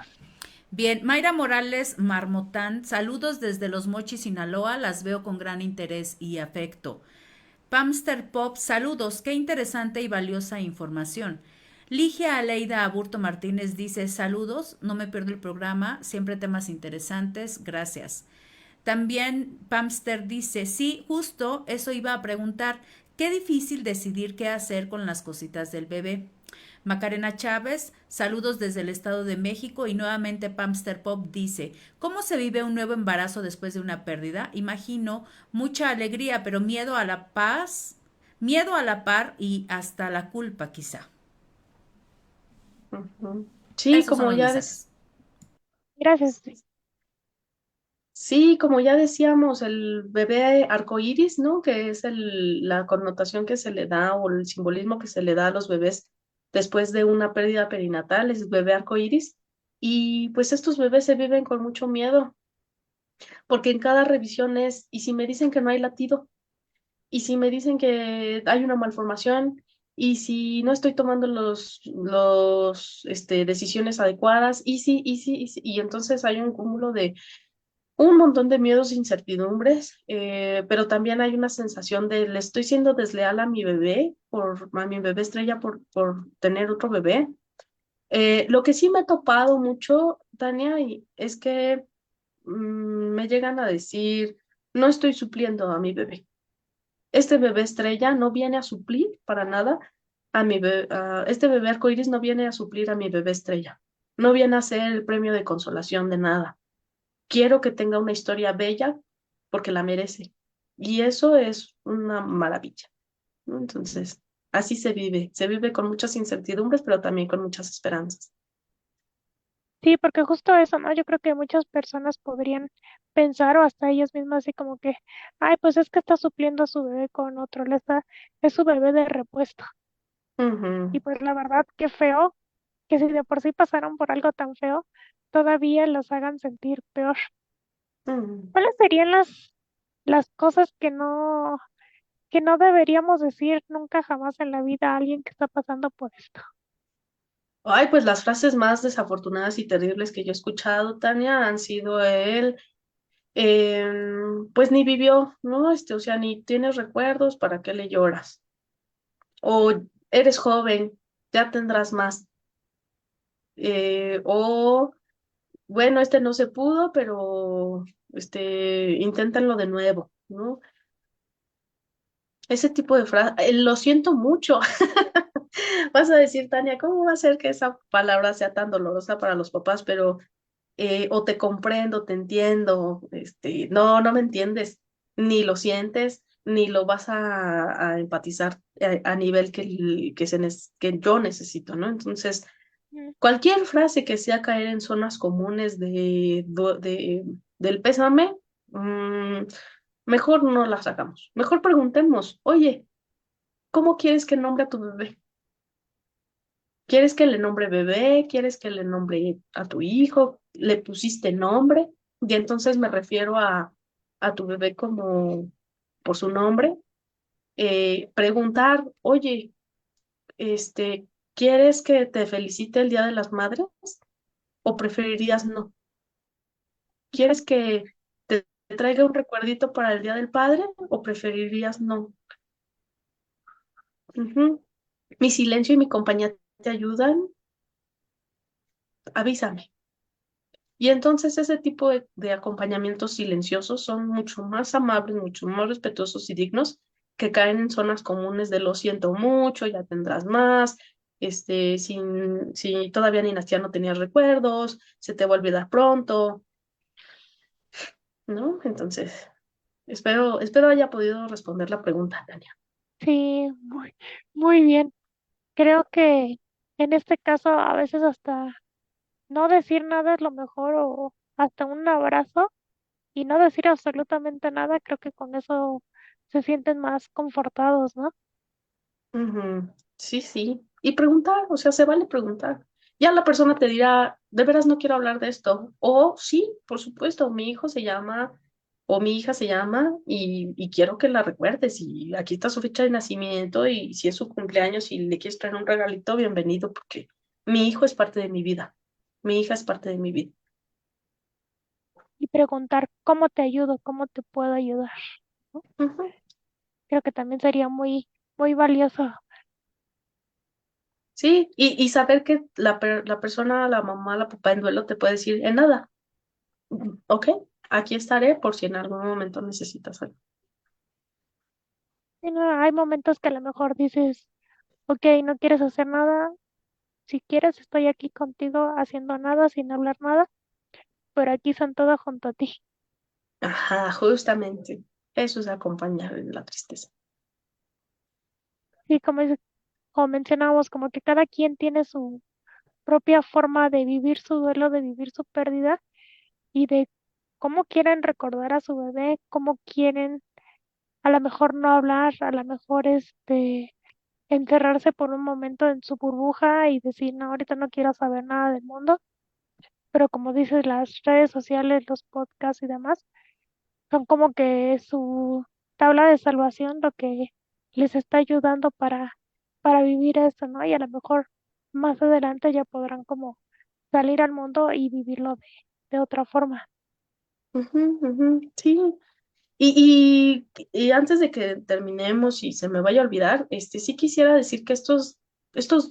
Bien, Mayra Morales Marmotán, saludos desde Los Mochis, Sinaloa, las veo con gran interés y afecto. Pamster Pop, saludos, qué interesante y valiosa información. Ligia Aleida Aburto Martínez dice, saludos, no me pierdo el programa, siempre temas interesantes, gracias. También Pamster dice, sí, justo eso iba a preguntar, qué difícil decidir qué hacer con las cositas del bebé. Macarena Chávez, saludos desde el Estado de México y nuevamente Pamster Pop dice, ¿cómo se vive un nuevo embarazo después de una pérdida? Imagino mucha alegría, pero miedo a la par y hasta la culpa quizá. Ujú. Sí, Esos son los mensajes. Gracias. sí, como ya decíamos, el bebé arcoíris, ¿no? Que es la connotación que se le da o el simbolismo que se le da a los bebés después de una pérdida perinatal, es bebé arcoíris. Y pues estos bebés se viven con mucho miedo, porque en cada revisión ¿y si me dicen que no hay latido? ¿Y si me dicen que hay una malformación? ¿Y si no estoy tomando decisiones adecuadas? ¿Y si? Y entonces hay un cúmulo un montón de miedos e incertidumbres, pero también hay una sensación de le estoy siendo desleal a mi bebé, a mi bebé estrella por tener otro bebé. Lo que sí me he topado mucho, Tania, es que me llegan a decir, no estoy supliendo a mi bebé. Este bebé estrella no viene a suplir para nada a mi bebé, este bebé arcoíris no viene a suplir a mi bebé estrella. No viene a ser el premio de consolación de nada. Quiero que tenga una historia bella porque la merece. Y eso es una maravilla, ¿no? Entonces, así se vive con muchas incertidumbres, pero también con muchas esperanzas. Sí, porque justo eso, ¿no? Yo creo que muchas personas podrían pensar o hasta ellas mismas así como que, ay, pues es que está supliendo a su bebé con otro, es su bebé de repuesto. Y Ujú, pues la verdad, qué feo que si de por sí pasaron por algo tan feo, todavía los hagan sentir peor. ujú. ¿Cuáles serían las cosas que no deberíamos decir nunca jamás en la vida a alguien que está pasando por esto? Ay, pues las frases más desafortunadas y terribles que yo he escuchado, Tania, han sido pues ni vivió, ¿no? O sea, ni tienes recuerdos, ¿para qué le lloras? O eres joven, ya tendrás más. O bueno, este no se pudo, pero inténtenlo de nuevo, ¿no? Ese tipo de frases, lo siento mucho. Vas a decir, Tania, ¿cómo va a ser que esa palabra sea tan dolorosa para los papás? Pero, o te comprendo, te entiendo, no, no me entiendes, ni lo sientes, ni lo vas a empatizar a nivel que yo necesito, ¿no? Entonces, Mm. cualquier frase que sea caer en zonas comunes del pésame, mejor no la sacamos. Mejor preguntemos, oye, ¿cómo quieres que nombre a tu bebé? ¿Quieres que le nombre bebé? ¿Quieres que le nombre a tu hijo? ¿Le pusiste nombre? Y entonces me refiero a tu bebé como por su nombre. Preguntar, oye, ¿quieres que te felicite el Día de las Madres? ¿O preferirías no? ¿Quieres que te traiga un recuerdito para el Día del Padre? ¿O preferirías no? Ujú. Mi silencio y mi compañía te ayudan. Avísame. Y entonces ese tipo de acompañamientos silenciosos son mucho más amables, mucho más respetuosos y dignos que caen en zonas comunes de lo siento mucho, ya tendrás más, si todavía ni nacía no tenías recuerdos, se te va a olvidar pronto, ¿no? Entonces, espero haya podido responder la pregunta, Tania. Sí, muy bien. Creo que en este caso a veces hasta no decir nada es lo mejor o hasta un abrazo y no decir absolutamente nada, creo que con eso se sienten más confortados, ¿no? Ujú. Sí, sí. Y preguntar, o sea, se vale preguntar. Ya la persona te dirá, de veras no quiero hablar de esto. O sí, por supuesto, mi hijo se llama o mi hija se llama y quiero que la recuerdes. Y aquí está su fecha de nacimiento y si es su cumpleaños y le quieres traer un regalito, bienvenido, porque mi hijo es parte de mi vida. Mi hija es parte de mi vida. Y preguntar cómo te ayudo, cómo te puedo ayudar, ¿no? Ujú. Creo que también sería muy valioso. Sí, y saber que la persona, la mamá, la papá en duelo te puede decir en nada. Ok, aquí estaré por si en algún momento necesitas algo. Y no, hay momentos que a lo mejor dices, ok, no quieres hacer nada, si quieres estoy aquí contigo haciendo nada, sin hablar nada, pero aquí son todos junto a ti. Ajá, justamente. Eso es acompañar en la tristeza. Y como mencionábamos, como que cada quien tiene su propia forma de vivir su duelo, de vivir su pérdida y de cómo quieren recordar a su bebé, cómo quieren a lo mejor no hablar, a lo mejor encerrarse por un momento en su burbuja y decir, no, ahorita no quiero saber nada del mundo, pero como dices, las redes sociales, los podcasts y demás, son como que su tabla de salvación, lo que les está ayudando para vivir eso, ¿no? Y a lo mejor más adelante ya podrán como salir al mundo y vivirlo de otra forma. Ujú, ujú, sí. Y antes de que terminemos y se me vaya a olvidar, sí quisiera decir que estos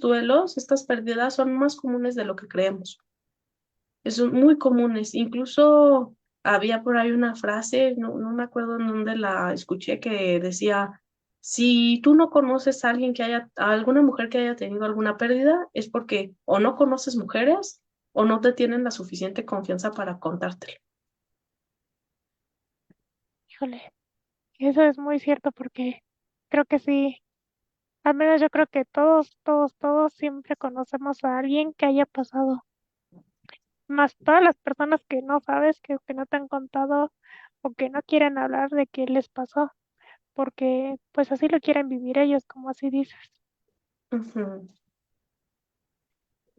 duelos, estas pérdidas son más comunes de lo que creemos. Son muy comunes. Incluso había por ahí una frase, no me acuerdo en dónde la escuché, que decía, si tú no conoces a alguien a alguna mujer que haya tenido alguna pérdida, es porque o no conoces mujeres o no te tienen la suficiente confianza para contártelo. Híjole, eso es muy cierto porque creo que sí, al menos yo creo que todos siempre conocemos a alguien que haya pasado, más todas las personas que no sabes, que no te han contado o que no quieren hablar de qué les pasó, porque pues así lo quieren vivir ellos, como así dices. Ujú.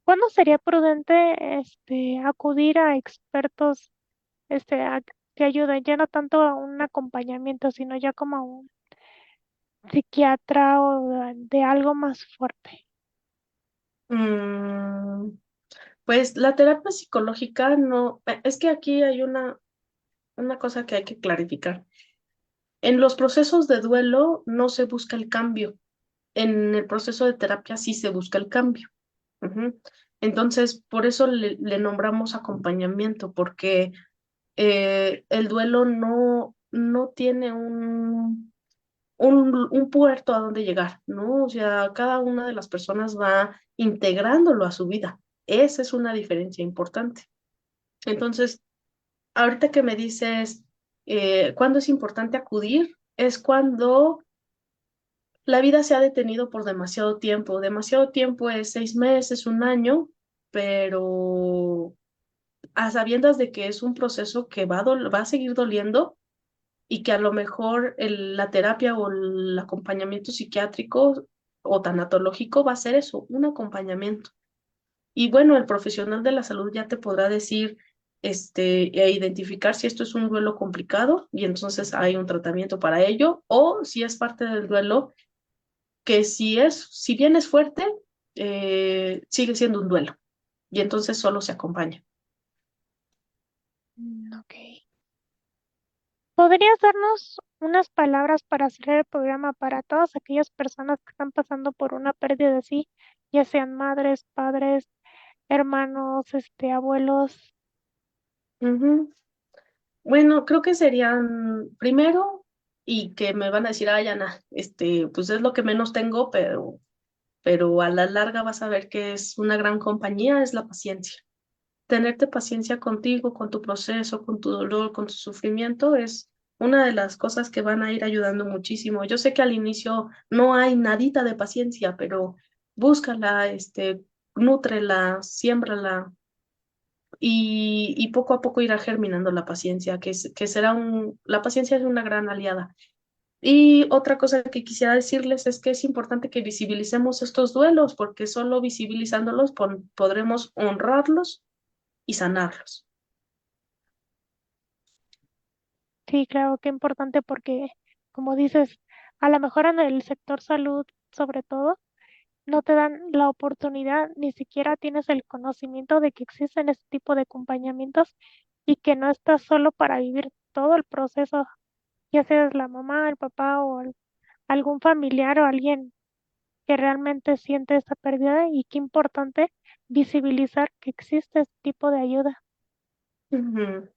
¿Cuándo sería prudente acudir a expertos que ayuden, ya no tanto a un acompañamiento, sino ya como a un psiquiatra o de algo más fuerte? Mm, pues la terapia psicológica no, es que aquí hay una cosa que hay que clarificar. En los procesos de duelo no se busca el cambio. En el proceso de terapia sí se busca el cambio. Ujú. Entonces, por eso le nombramos acompañamiento, porque el duelo no tiene un puerto a donde llegar, ¿no? O sea, cada una de las personas va integrándolo a su vida. Esa es una diferencia importante. Entonces, ahorita que me dices, ¿cuándo es importante acudir? Es cuando la vida se ha detenido por demasiado tiempo. Demasiado tiempo es 6 meses, un año, pero a sabiendas de que es un proceso que va a seguir doliendo y que a lo mejor la terapia o el acompañamiento psiquiátrico o tanatológico va a ser eso, un acompañamiento. Y bueno, el profesional de la salud ya te podrá decir, identificar si esto es un duelo complicado y entonces hay un tratamiento para ello, o si es parte del duelo, que si bien es fuerte, sigue siendo un duelo y entonces solo se acompaña. Ok. ¿Podrías darnos unas palabras para cerrar el programa para todas aquellas personas que están pasando por una pérdida así, ya sean madres, padres, hermanos, abuelos? Ujú. Bueno, creo que serían primero, y que me van a decir, ay, Ana, pues es lo que menos tengo, pero a la larga vas a ver que es una gran compañía, es la paciencia. Tenerte paciencia contigo, con tu proceso, con tu dolor, con tu sufrimiento, es una de las cosas que van a ir ayudando muchísimo. Yo sé que al inicio no hay nadita de paciencia, pero búscala, nútrela, siémbrala, y poco a poco irá germinando la paciencia, que será la paciencia es una gran aliada. Y otra cosa que quisiera decirles es que es importante que visibilicemos estos duelos, porque solo visibilizándolos podremos honrarlos y sanarlos. Sí, claro, qué importante porque, como dices, a lo mejor en el sector salud, sobre todo, no te dan la oportunidad, ni siquiera tienes el conocimiento de que existen este tipo de acompañamientos y que no estás solo para vivir todo el proceso, ya seas la mamá, el papá o algún familiar o alguien que realmente siente esa pérdida y qué importante visibilizar que existe este tipo de ayuda. Ujú.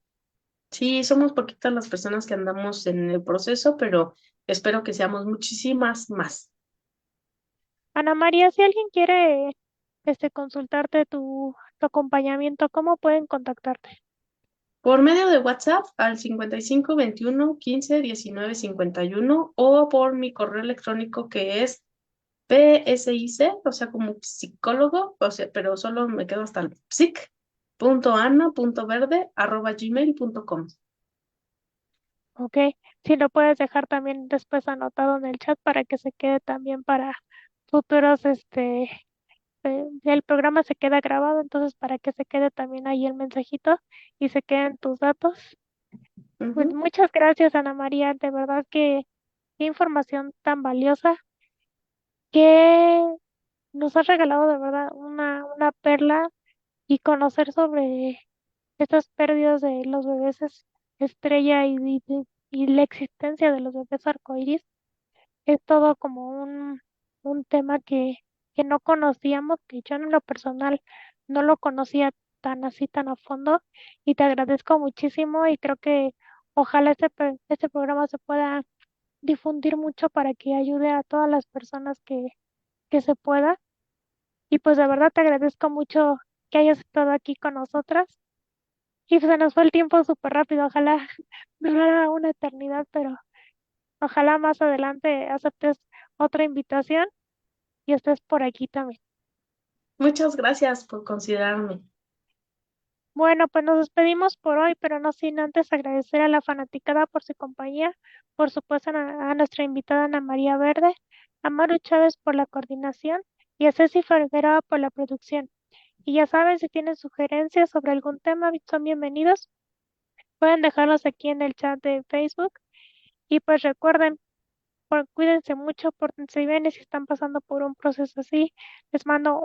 Sí, somos poquitas las personas que andamos en el proceso, pero espero que seamos muchísimas más. Ana María, si alguien quiere consultarte tu acompañamiento, ¿cómo pueden contactarte? Por medio de WhatsApp al 55 21 15 19 51 o por mi correo electrónico que es PSIC, o sea, como psicólogo, o sea, pero solo me quedo hasta el psic.ana.verde@gmail.com. Ok, si lo puedes dejar también después anotado en el chat para que se quede también para futuros, el programa se queda grabado, entonces para que se quede también ahí el mensajito y se queden tus datos. Pues Ujú, muchas gracias, Ana María, de verdad que qué información tan valiosa que nos has regalado de verdad una perla y conocer sobre estas pérdidas de los bebés estrella y la existencia de los bebés arcoíris. Es todo como un tema que no conocíamos, que yo en lo personal no lo conocía tan así, tan a fondo, y te agradezco muchísimo y creo que ojalá este programa se pueda difundir mucho para que ayude a todas las personas que se pueda. Y pues de verdad te agradezco mucho que hayas estado aquí con nosotras. Y se nos fue el tiempo súper rápido, ojalá durara una eternidad, pero ojalá más adelante aceptes otra invitación y estés por aquí también. Muchas gracias por considerarme. Bueno, pues nos despedimos por hoy, pero no sin antes agradecer a la fanaticada por su compañía, por supuesto a nuestra invitada Ana María Verde, a Maru Chávez por la coordinación y a Ceci Figueroa por la producción. Y ya saben, si tienen sugerencias sobre algún tema, son bienvenidos. Pueden dejarlos aquí en el chat de Facebook. Y pues recuerden, cuídense mucho, pórtense bien y si están pasando por un proceso así, les mando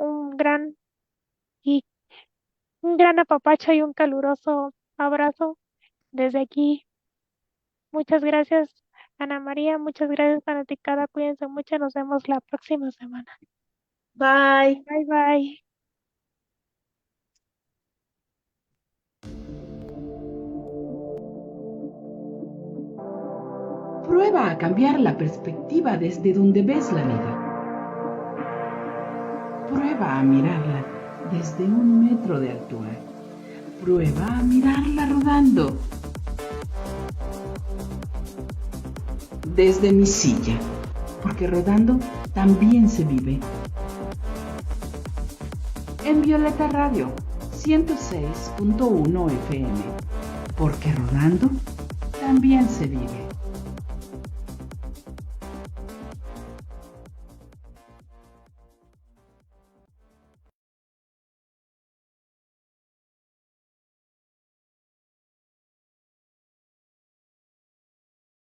y un gran apapacho y un caluroso abrazo desde aquí. Muchas gracias, Ana María. Muchas gracias, fanaticada. Cuídense mucho. Nos vemos la próxima semana. Bye. Bye, bye. Prueba a cambiar la perspectiva desde donde ves la vida. Prueba a mirarla desde 1 metro de altura. Prueba a mirarla rodando. Desde mi silla, porque rodando también se vive. En Violeta Radio 106.1 FM, porque rodando también se vive.